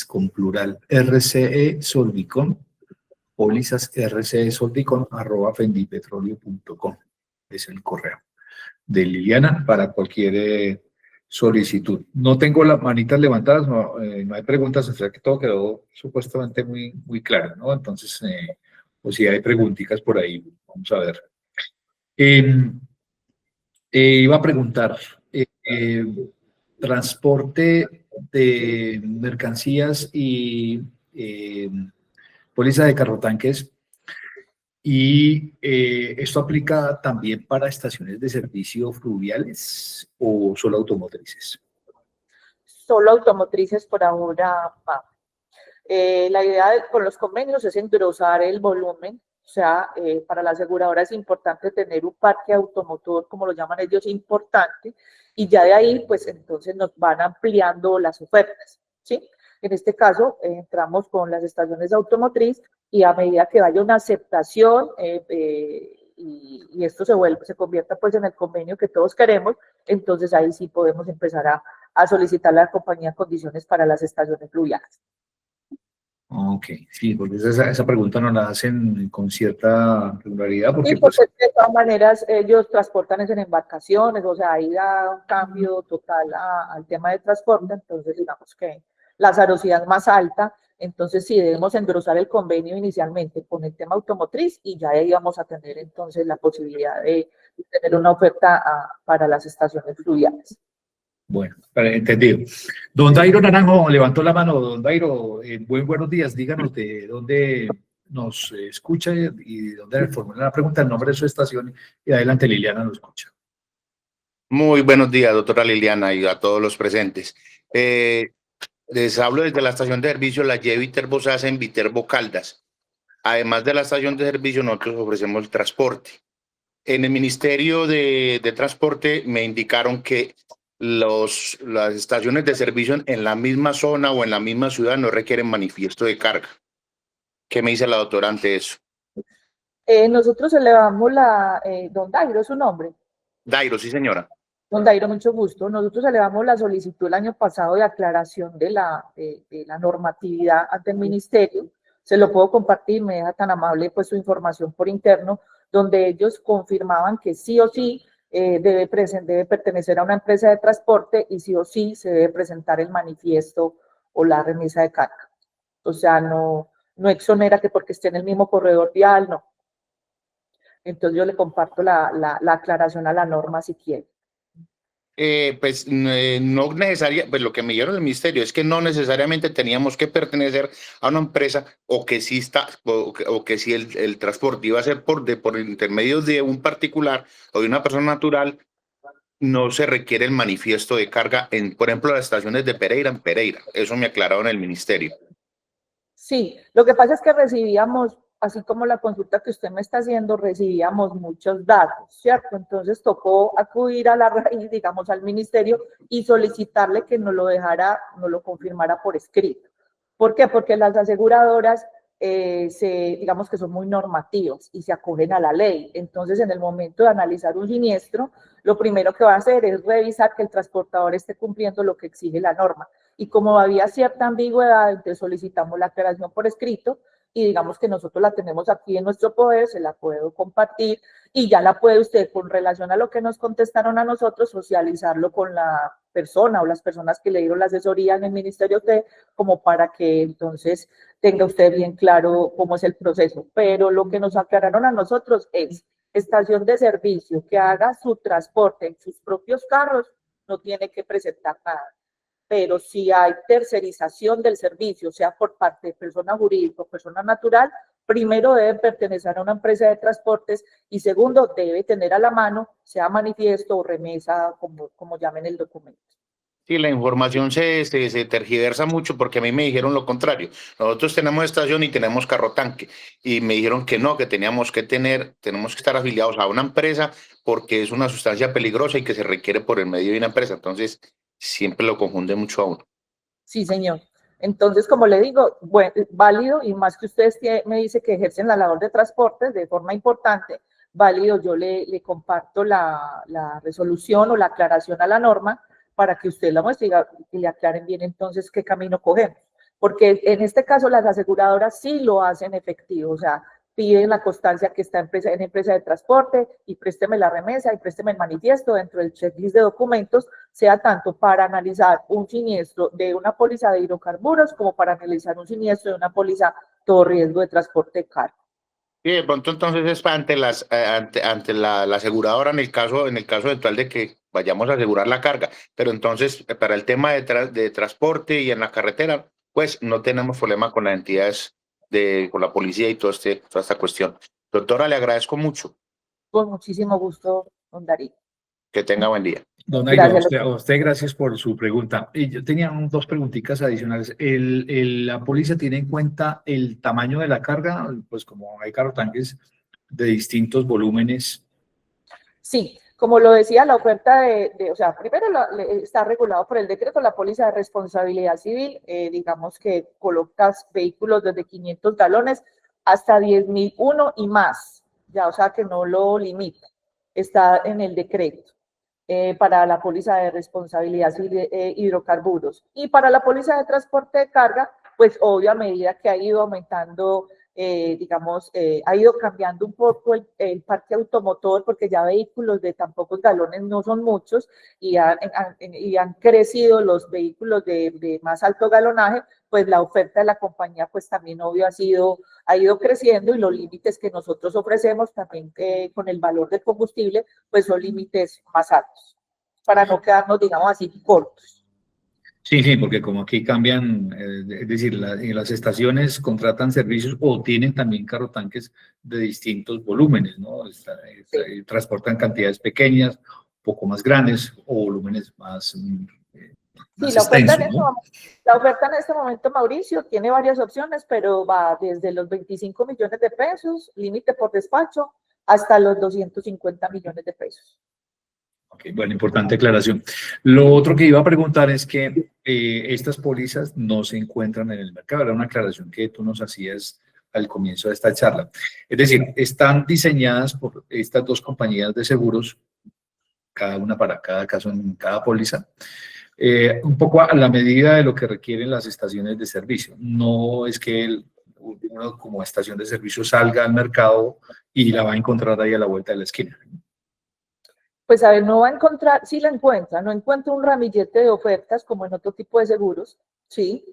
Speaker 1: con plural rcesolvicon, pólizas rcesolvicon @fendipetroleo.com. Es el correo de Liliana para cualquier solicitud. No tengo las manitas levantadas, no hay preguntas, o sea que todo quedó supuestamente muy claro, ¿no? Entonces, o si hay preguntitas por ahí, vamos a ver. Iba a preguntar, transporte de mercancías y póliza de carrotanques, y ¿esto aplica también para estaciones de servicio fluviales o solo automotrices?
Speaker 2: Solo automotrices por ahora, la idea con los convenios es engrosar el volumen, o sea, para la aseguradora es importante tener un parque automotor, como lo llaman ellos, importante, y ya de ahí, pues entonces nos van ampliando las ofertas, ¿sí? En este caso, entramos con las estaciones de automotriz y a medida que vaya una aceptación y esto se convierta pues en el convenio que todos queremos, entonces ahí sí podemos empezar a solicitar a la compañía condiciones para las estaciones fluviales.
Speaker 1: Ok, sí, porque esa pregunta nos la hacen con cierta regularidad. Porque,
Speaker 2: sí, porque pues, de todas maneras ellos transportan en embarcaciones, o sea, ahí da un cambio total al tema de transporte, entonces digamos que la azarosidad más alta, entonces sí debemos engrosar el convenio inicialmente con el tema automotriz y ya ahí vamos a tener entonces la posibilidad de tener una oferta para las estaciones fluviales.
Speaker 1: Bueno, entendido. Don Dairo Naranjo levantó la mano. Don Dairo, buenos días. Díganos de dónde nos escucha y de dónde formula la pregunta, el nombre de su estación, y adelante Liliana lo escucha.
Speaker 3: Muy buenos días, doctora Liliana, y a todos los presentes. Les hablo desde la estación de servicio La Y Viterbo Sasa en Viterbo Caldas. Además de la estación de servicio, nosotros ofrecemos el transporte. En el Ministerio de Transporte me indicaron que las estaciones de servicio en la misma zona o en la misma ciudad no requieren manifiesto de carga. ¿Qué me dice la doctora ante eso?
Speaker 2: Nosotros elevamos don Dairo, ¿es su nombre?
Speaker 3: Dairo, sí señora.
Speaker 2: Don Dairo, mucho gusto. Nosotros elevamos la solicitud el año pasado de aclaración de la normatividad ante el ministerio. Se lo puedo compartir, me deja tan amable pues su información por interno, donde ellos confirmaban que sí o sí debe pertenecer a una empresa de transporte y sí o sí se debe presentar el manifiesto o la remesa de carga. O sea, no exonera que porque esté en el mismo corredor vial, no. Entonces yo le comparto la aclaración a la norma si quiere.
Speaker 3: No necesaria, pues lo que me dieron el ministerio es que no necesariamente teníamos que pertenecer a una empresa o que sí está o que sí el transporte iba a ser por intermedio de un particular o de una persona natural, no se requiere el manifiesto de carga en, por ejemplo, las estaciones de Pereira en Pereira. Eso me aclararon en el ministerio.
Speaker 2: Sí, lo que pasa es que recibíamos, así como la consulta que usted me está haciendo, recibíamos muchos datos, ¿cierto? Entonces tocó acudir a la raíz, digamos, al ministerio y solicitarle que nos lo dejara, nos lo confirmara por escrito. ¿Por qué? Porque las aseguradoras, digamos que son muy normativas y se acogen a la ley. Entonces, en el momento de analizar un siniestro, lo primero que va a hacer es revisar que el transportador esté cumpliendo lo que exige la norma. Y como había cierta ambigüedad, entonces solicitamos la aclaración por escrito y digamos que nosotros la tenemos aquí en nuestro poder, se la puedo compartir y ya la puede usted, con relación a lo que nos contestaron a nosotros, socializarlo con la persona o las personas que le dieron la asesoría en el ministerio de usted, como para que entonces tenga usted bien claro cómo es el proceso. Pero lo que nos aclararon a nosotros es estación de servicio que haga su transporte en sus propios carros, no tiene que presentar nada. Pero si hay tercerización del servicio, sea por parte de persona jurídica o persona natural, primero debe pertenecer a una empresa de transportes y segundo, debe tener a la mano, sea manifiesto o remesa, como llamen el documento.
Speaker 3: Sí, la información se tergiversa mucho porque a mí me dijeron lo contrario. Nosotros tenemos estación y tenemos carro tanque y me dijeron que no, que tenemos que estar afiliados a una empresa porque es una sustancia peligrosa y que se requiere por el medio de una empresa. Entonces, siempre lo confunde mucho a uno.
Speaker 2: Sí, señor. Entonces, como le digo, bueno, válido, y más que ustedes me dice que ejercen la labor de transporte de forma importante, válido, yo le comparto la resolución o la aclaración a la norma para que usted la muestre y le aclaren bien entonces qué camino cogemos. Porque en este caso las aseguradoras sí lo hacen efectivo, o sea, piden la constancia que está en empresa de transporte y présteme la remesa y présteme el manifiesto dentro del checklist de documentos, sea tanto para analizar un siniestro de una póliza de hidrocarburos como para analizar un siniestro de una póliza todo riesgo de transporte de carga.
Speaker 3: Y de pronto entonces es ante la aseguradora en el caso eventual de que vayamos a asegurar la carga, pero entonces para el tema de transporte y en la carretera, pues no tenemos problema con las entidades con la policía y toda esta cuestión. Doctora, le agradezco mucho.
Speaker 2: Con muchísimo gusto, don Darío.
Speaker 3: Que tenga buen día.
Speaker 1: Don Nairo, a usted gracias por su pregunta. Y yo tenía dos preguntitas adicionales. ¿La policía tiene en cuenta el tamaño de la carga? Pues como hay carro tanques de distintos volúmenes.
Speaker 2: Sí, como lo decía, la oferta o sea, primero está regulado por el decreto, la póliza de responsabilidad civil, digamos que colocas vehículos desde 500 galones hasta 10.001 y más, ya, o sea que no lo limita, está en el decreto. Para la póliza de responsabilidad civil hidrocarburos. Y para la póliza de transporte de carga, pues obvio a medida que ha ido aumentando, digamos, ha ido cambiando un poco el parque automotor, porque ya vehículos de tan pocos galones no son muchos y han crecido los vehículos de más alto galonaje, pues la oferta de la compañía pues también obvio ha ido creciendo y los límites que nosotros ofrecemos también con el valor del combustible pues son límites más altos para no quedarnos digamos así cortos.
Speaker 1: Sí, sí, porque como aquí cambian, es decir, en las estaciones contratan servicios o tienen también carro tanques de distintos volúmenes, ¿no?
Speaker 2: Sí.
Speaker 1: Transportan cantidades pequeñas, un poco más grandes o volúmenes más
Speaker 2: Sí,
Speaker 1: extensos, ¿no?
Speaker 2: La oferta en este momento, Mauricio, tiene varias opciones, pero va desde los 25 millones de pesos, límite por despacho, hasta los 250 millones de pesos.
Speaker 1: Ok, bueno, importante aclaración. Lo otro que iba a preguntar es que estas pólizas no se encuentran en el mercado. Era una aclaración que tú nos hacías al comienzo de esta charla. Es decir, están diseñadas por estas dos compañías de seguros, cada una para cada caso en cada póliza, un poco a la medida de lo que requieren las estaciones de servicio. No es que uno como estación de servicio salga al mercado y la va a encontrar ahí a la vuelta de la esquina.
Speaker 2: Pues a ver, no va a encontrar, sí la encuentra, no encuentra un ramillete de ofertas como en otro tipo de seguros, sí.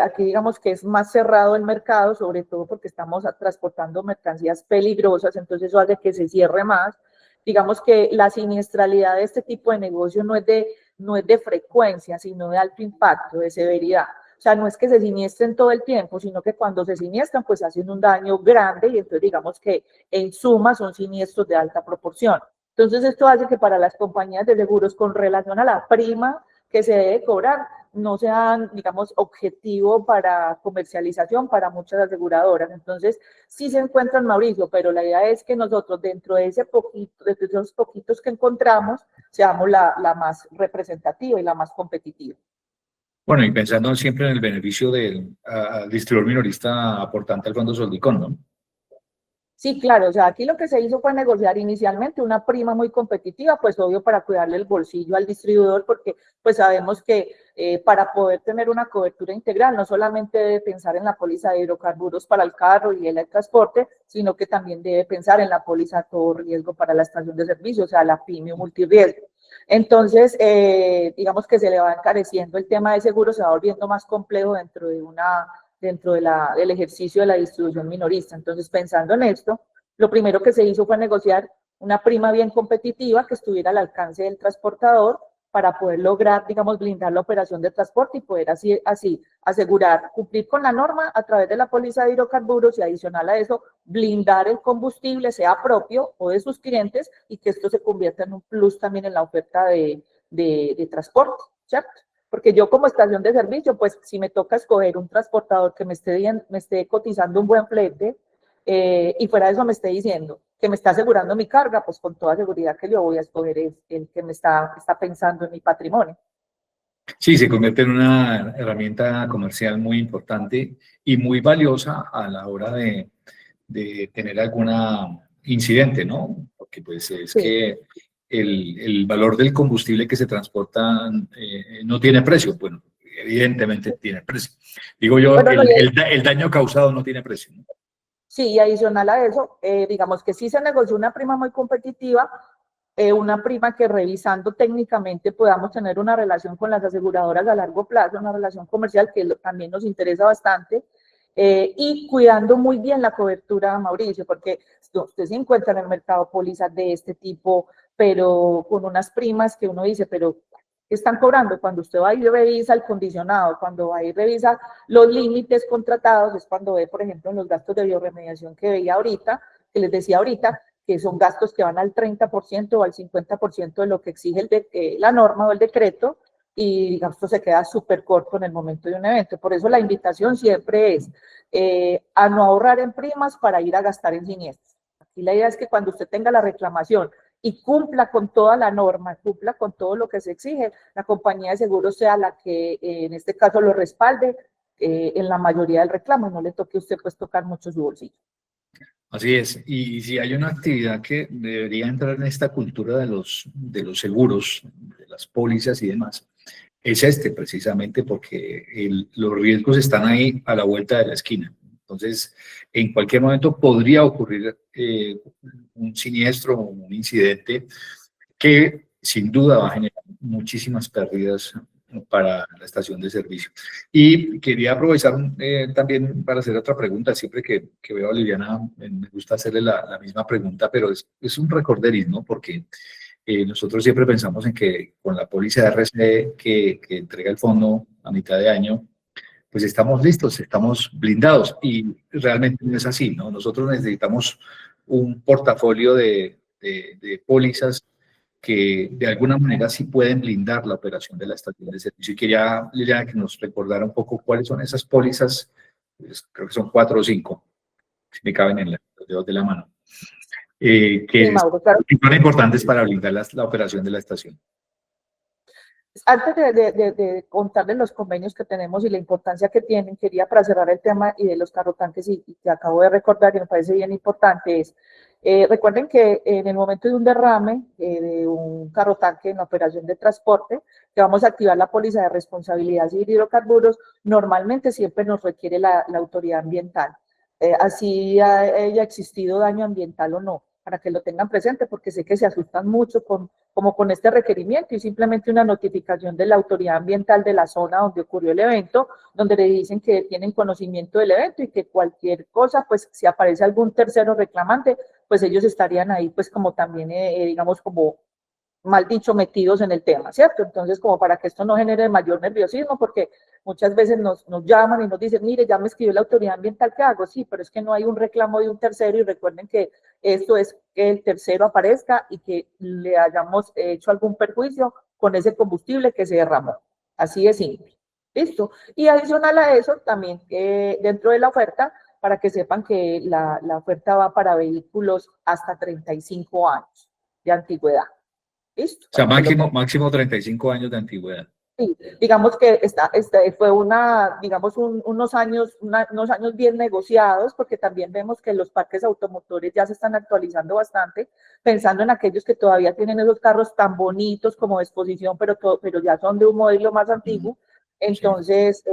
Speaker 2: Aquí digamos que es más cerrado el mercado, sobre todo porque estamos transportando mercancías peligrosas, entonces eso hace que se cierre más. Digamos que la siniestralidad de este tipo de negocio no es de frecuencia, sino de alto impacto, de severidad. O sea, no es que se siniestren todo el tiempo, sino que cuando se siniestran, pues hacen un daño grande y entonces digamos que en suma son siniestros de alta proporción. Entonces, esto hace que para las compañías de seguros, con relación a la prima que se debe cobrar, no sean, digamos, objetivo para comercialización para muchas aseguradoras. Entonces, sí se encuentran, Mauricio, pero la idea es que nosotros, dentro de ese poquito, de esos poquitos que encontramos, seamos la más representativa y la más competitiva.
Speaker 1: Bueno, y pensando siempre en el beneficio del distribuidor minorista aportante al Fondo Soldicón, ¿no?
Speaker 2: Sí, claro, o sea, aquí lo que se hizo fue negociar inicialmente una prima muy competitiva, pues obvio para cuidarle el bolsillo al distribuidor, porque pues sabemos que para poder tener una cobertura integral no solamente debe pensar en la póliza de hidrocarburos para el carro y el transporte, sino que también debe pensar en la póliza todo riesgo para la estación de servicio, o sea, la PYME multirriesgo. Entonces, digamos que se le va encareciendo el tema de seguro, se va volviendo más complejo dentro del ejercicio de la distribución minorista. Entonces, pensando en esto, lo primero que se hizo fue negociar una prima bien competitiva que estuviera al alcance del transportador para poder lograr, digamos, blindar la operación de transporte y poder así asegurar, cumplir con la norma a través de la póliza de hidrocarburos y adicional a eso, blindar el combustible, sea propio o de sus clientes, y que esto se convierta en un plus también en la oferta de transporte, ¿cierto? Porque yo como estación de servicio, pues si me toca escoger un transportador que me esté cotizando un buen flete y fuera de eso me esté diciendo que me está asegurando mi carga, pues con toda seguridad que yo voy a escoger el que me está pensando en mi patrimonio.
Speaker 1: Sí, se convierte en una herramienta comercial muy importante y muy valiosa a la hora de tener alguna incidente, ¿no? Porque pues es
Speaker 2: Sí.
Speaker 1: que el valor del combustible que se transporta no tiene precio. Bueno, evidentemente tiene precio. Digo yo,
Speaker 2: Bueno, no,
Speaker 1: el daño causado no tiene precio, ¿no?
Speaker 2: sí, y adicional a eso, digamos que sí se negoció una prima muy competitiva, una prima que revisando técnicamente podamos tener una relación con las aseguradoras a largo plazo, una relación comercial que también nos interesa bastante, y cuidando muy bien la cobertura, Mauricio, porque usted se encuentra en el mercado pólizas de este tipo, pero con unas primas que uno dice, pero ¿qué están cobrando? Cuando usted va y revisa el condicionado, cuando va y revisa los límites contratados, es cuando ve, por ejemplo, en los gastos de bioremediación que veía ahorita, que les decía ahorita, que son gastos que van al 30% o al 50% de lo que exige la norma o el decreto, y digamos, esto se queda súper corto en el momento de un evento. Por eso la invitación siempre es a no ahorrar en primas para ir a gastar en siniestros. Aquí la idea es que cuando usted tenga la reclamación y cumpla con toda la norma, cumpla con todo lo que se exige, la compañía de seguros sea la que en este caso lo respalde en la mayoría del reclamo, no le toque a usted pues tocar mucho su bolsillo.
Speaker 1: Así es. Y si hay una actividad que debería entrar en esta cultura de los seguros, de las pólizas y demás, es precisamente porque los riesgos están ahí a la vuelta de la esquina. Entonces, en cualquier momento podría ocurrir un siniestro o un incidente que sin duda va a generar muchísimas pérdidas para la estación de servicio. Y quería aprovechar también para hacer otra pregunta. Siempre que veo a Liliana, me gusta hacerle la misma pregunta, pero es un recorderis, ¿no? Porque nosotros siempre pensamos en que con la póliza de RC que entrega el fondo a mitad de año, pues estamos listos, estamos blindados, y realmente no es así, ¿no? Nosotros necesitamos un portafolio de pólizas que de alguna manera sí pueden blindar la operación de la estación de servicio. Y quería, Liliana, que nos recordara un poco cuáles son esas pólizas, pues, creo que son 4 o 5, si me caben en los dedos de la mano,
Speaker 2: Sí, Mauro, claro.
Speaker 1: que son importantes para blindar la operación de la estación.
Speaker 2: Antes de contarles los convenios que tenemos y la importancia que tienen, quería para cerrar el tema y de los carrotanques y que acabo de recordar y me parece bien importante es, recuerden que en el momento de un derrame de un carrotanque en la operación de transporte, que vamos a activar la póliza de responsabilidad civil de hidrocarburos, normalmente siempre nos requiere la autoridad ambiental, así haya existido daño ambiental o no, para que lo tengan presente, porque sé que se asustan mucho como con este requerimiento, y simplemente una notificación de la autoridad ambiental de la zona donde ocurrió el evento, donde le dicen que tienen conocimiento del evento y que cualquier cosa, pues si aparece algún tercero reclamante, pues ellos estarían ahí, pues como también, digamos, como mal dicho, metidos en el tema, ¿cierto? Entonces, como para que esto no genere mayor nerviosismo, porque muchas veces nos llaman y nos dicen, mire, ya me escribió la autoridad ambiental, ¿qué hago? Sí, pero es que no hay un reclamo de un tercero y recuerden que esto es que el tercero aparezca y que le hayamos hecho algún perjuicio con ese combustible que se derramó. Así de simple. ¿Listo? Y adicional a eso, también dentro de la oferta, para que sepan que la oferta va para vehículos hasta 35 años de antigüedad. ¿Listo?
Speaker 1: O sea,
Speaker 2: Para que
Speaker 1: máximo 35 años de antigüedad.
Speaker 2: Sí, digamos que fue unos años bien negociados, porque también vemos que los parques automotores ya se están actualizando bastante, pensando en aquellos que todavía tienen esos carros tan bonitos como de exposición, pero ya son de un modelo más antiguo. Entonces,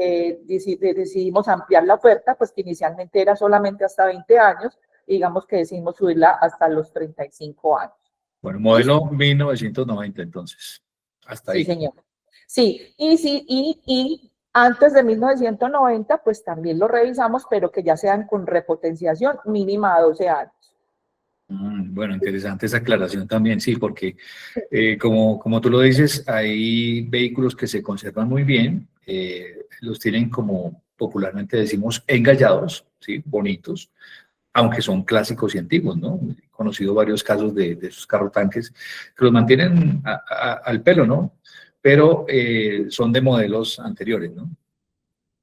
Speaker 2: decidimos ampliar la oferta, pues que inicialmente era solamente hasta 20 años, y digamos que decidimos subirla hasta los 35 años.
Speaker 1: Bueno, modelo 1990 entonces, hasta ahí.
Speaker 2: Sí, señor. Sí, y antes de 1990, pues también lo revisamos, pero que ya sean con repotenciación mínima a 12 años.
Speaker 1: Bueno, interesante esa aclaración también, sí, porque como tú lo dices, hay vehículos que se conservan muy bien, los tienen como popularmente decimos engallados, ¿sí? Bonitos, aunque son clásicos y antiguos, ¿no? He conocido varios casos de esos carros tanques que los mantienen al pelo, ¿no? Pero son de modelos anteriores, ¿no?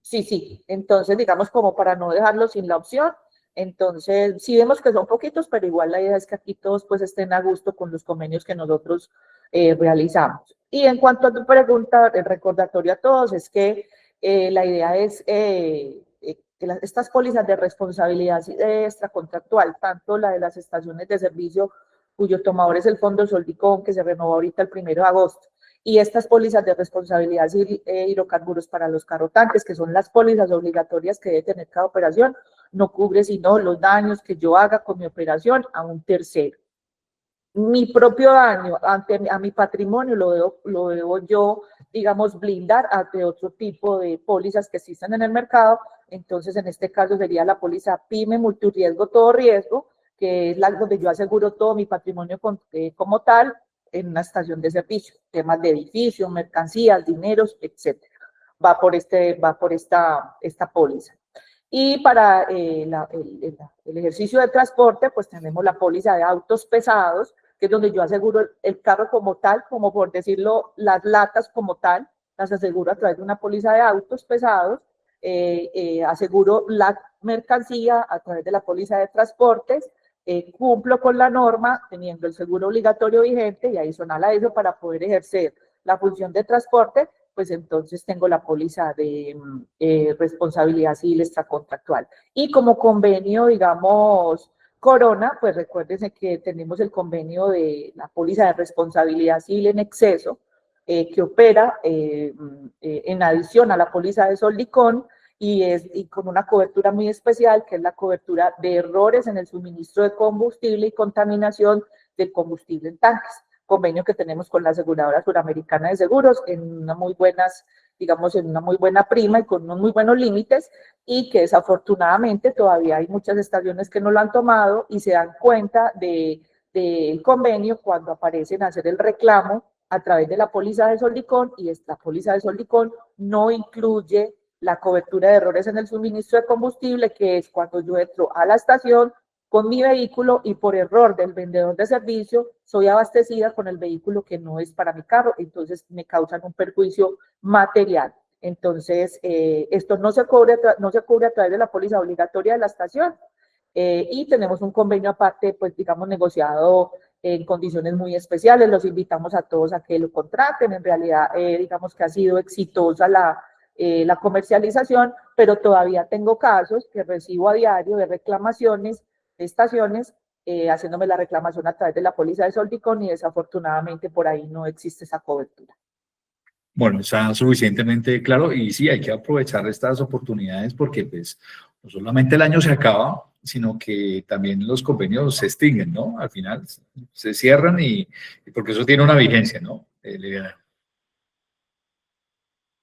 Speaker 2: Sí. Entonces, digamos, como para no dejarlo sin la opción, entonces, sí vemos que son poquitos, pero igual la idea es que aquí todos pues estén a gusto con los convenios que nosotros realizamos. Y en cuanto a tu pregunta, el recordatorio a todos es que la idea es que estas pólizas de responsabilidad extracontractual, tanto la de las estaciones de servicio, cuyo tomador es el Fondo Soldicón, que se renovó ahorita el 1 de agosto, y estas pólizas de responsabilidad hidrocarburos para los carrotanques, que son las pólizas obligatorias que debe tener cada operación, no cubre sino los daños que yo haga con mi operación a un tercero. Mi propio daño a mi patrimonio lo debo yo, digamos, blindar ante otro tipo de pólizas que existen en el mercado. Entonces, en este caso sería la póliza PYME multirriesgo todo riesgo, que es la donde yo aseguro todo mi patrimonio como tal en una estación de servicio, temas de edificio, mercancías, dineros, etcétera. Va por esta póliza. Y para el ejercicio de transporte, pues tenemos la póliza de autos pesados, que es donde yo aseguro el carro como tal, como por decirlo, las latas como tal, las aseguro a través de una póliza de autos pesados, aseguro la mercancía a través de la póliza de transportes, cumplo con la norma teniendo el seguro obligatorio vigente y adicional a eso para poder ejercer la función de transporte, pues entonces tengo la póliza de responsabilidad civil extracontractual. Y como convenio, digamos, Corona, pues recuérdense que tenemos el convenio de la póliza de responsabilidad civil en exceso, que opera en adición a la póliza de Soldicón y con una cobertura muy especial, que es la cobertura de errores en el suministro de combustible y contaminación del combustible en tanques. Convenio que tenemos con la aseguradora suramericana de seguros en una muy buena prima y con unos muy buenos límites, y que desafortunadamente todavía hay muchas estaciones que no lo han tomado y se dan cuenta del convenio cuando aparecen a hacer el reclamo a través de la póliza de Soldicón, y esta póliza de Soldicón no incluye la cobertura de errores en el suministro de combustible, que es cuando yo entro a la estación con mi vehículo y por error del vendedor de servicio soy abastecida con el vehículo que no es para mi carro, entonces me causan un perjuicio material. Entonces, esto no se cubre a través de la póliza obligatoria de la estación, y tenemos un convenio aparte, pues digamos, negociado en condiciones muy especiales. Los invitamos a todos a que lo contraten. En realidad, digamos que ha sido exitosa la comercialización, pero todavía tengo casos que recibo a diario de reclamaciones de estaciones haciéndome la reclamación a través de la póliza de Soldicón, y desafortunadamente por ahí no existe esa cobertura.
Speaker 1: Bueno, está suficientemente claro y sí, hay que aprovechar estas oportunidades porque pues no solamente el año se acaba, sino que también los convenios se extinguen, ¿no? Al final se cierran y porque eso tiene una vigencia, ¿no? Liliana.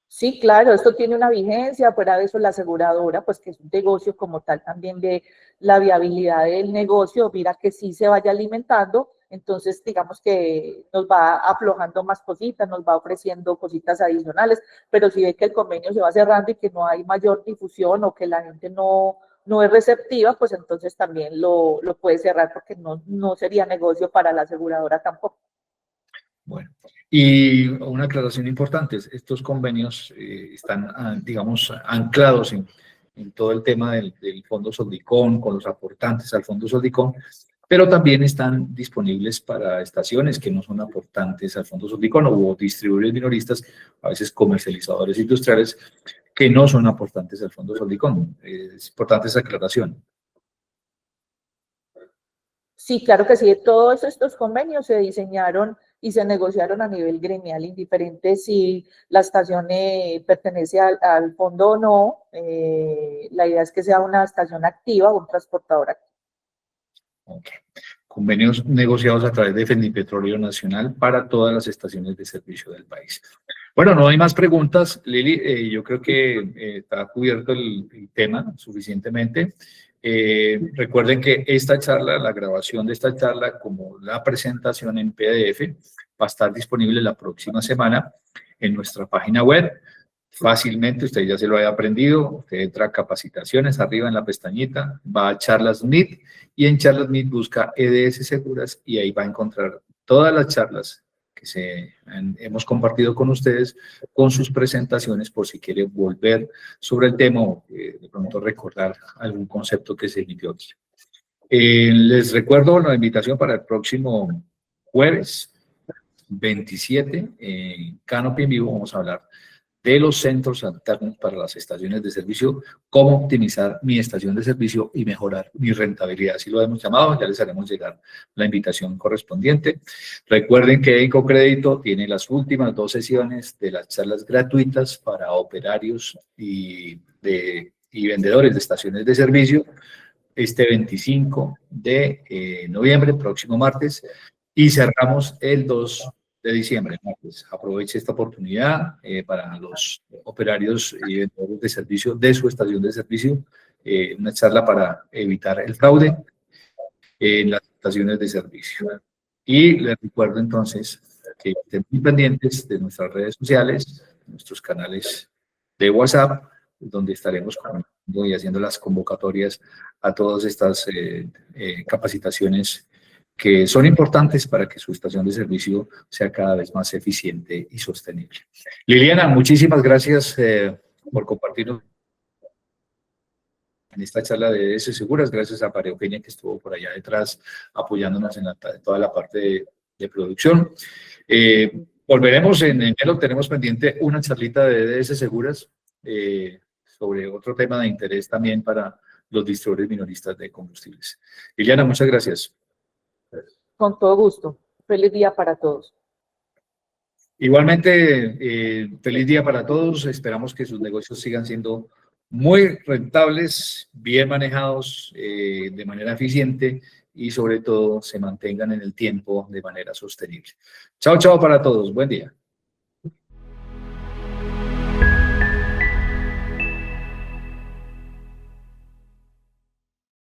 Speaker 2: Sí, claro, esto tiene una vigencia, fuera de eso la aseguradora, pues que es un negocio como tal también de la viabilidad del negocio, mira que sí se vaya alimentando Entonces, digamos que nos va aflojando más cositas, nos va ofreciendo cositas adicionales, pero si ve que el convenio se va cerrando y que no hay mayor difusión o que la gente no es receptiva, pues entonces también lo puede cerrar porque no sería negocio para la aseguradora tampoco.
Speaker 1: Bueno, y una aclaración importante, estos convenios están, digamos, anclados en todo el tema del Fondo Soldicón, con los aportantes al Fondo Soldicón, pero también están disponibles para estaciones que no son aportantes al Fondo Soldicón o distribuidores minoristas, a veces comercializadores industriales, que no son aportantes al Fondo Soldicón. Es importante esa aclaración.
Speaker 2: Sí, claro que sí. Todos estos convenios se diseñaron y se negociaron a nivel gremial, indiferente si la estación pertenece al fondo o no. La idea es que sea una estación activa o un transportador activo.
Speaker 1: Okay. Convenios negociados a través de Fendipetróleo Nacional para todas las estaciones de servicio del país. Bueno, no hay más preguntas, Lili. Yo creo que está cubierto el tema suficientemente. Recuerden que esta charla, la grabación de esta charla, como la presentación en PDF, va a estar disponible la próxima semana en nuestra página web. Fácilmente, usted ya se lo haya aprendido, usted entra a capacitaciones, arriba en la pestañita, va a Charlas Meet y en Charlas Meet busca EDS Seguras y ahí va a encontrar todas las charlas que hemos compartido con ustedes con sus presentaciones por si quiere volver sobre el tema o de pronto recordar algún concepto que se emitió aquí. Les recuerdo la invitación para el próximo jueves 27 en Canopy en vivo. Vamos a hablar de los centros alternos para las estaciones de servicio, cómo optimizar mi estación de servicio y mejorar mi rentabilidad. Así lo hemos llamado, ya les haremos llegar la invitación correspondiente. Recuerden que Ecocrédito tiene las últimas 2 sesiones de las charlas gratuitas para operarios y vendedores de estaciones de servicio, este 25 de noviembre, próximo martes, y cerramos el 2 de diciembre. Pues aproveche esta oportunidad para los operarios y vendedores de servicio de su estación de servicio, una charla para evitar el fraude en las estaciones de servicio. Y les recuerdo entonces que estén muy pendientes de nuestras redes sociales, nuestros canales de WhatsApp, donde estaremos comunicando y haciendo las convocatorias a todas estas capacitaciones que son importantes para que su estación de servicio sea cada vez más eficiente y sostenible. Liliana, muchísimas gracias por compartirnos en esta charla de EDS Seguras. Gracias a María Eugenia, que estuvo por allá detrás apoyándonos en toda la parte de producción. Volveremos en enero, tenemos pendiente una charlita de EDS Seguras sobre otro tema de interés también para los distribuidores minoristas de combustibles. Liliana, muchas gracias.
Speaker 2: Con todo gusto. Feliz día para todos.
Speaker 1: Igualmente, feliz día para todos. Esperamos que sus negocios sigan siendo muy rentables, bien manejados de manera eficiente y sobre todo se mantengan en el tiempo de manera sostenible. Chao, chao para todos. Buen día.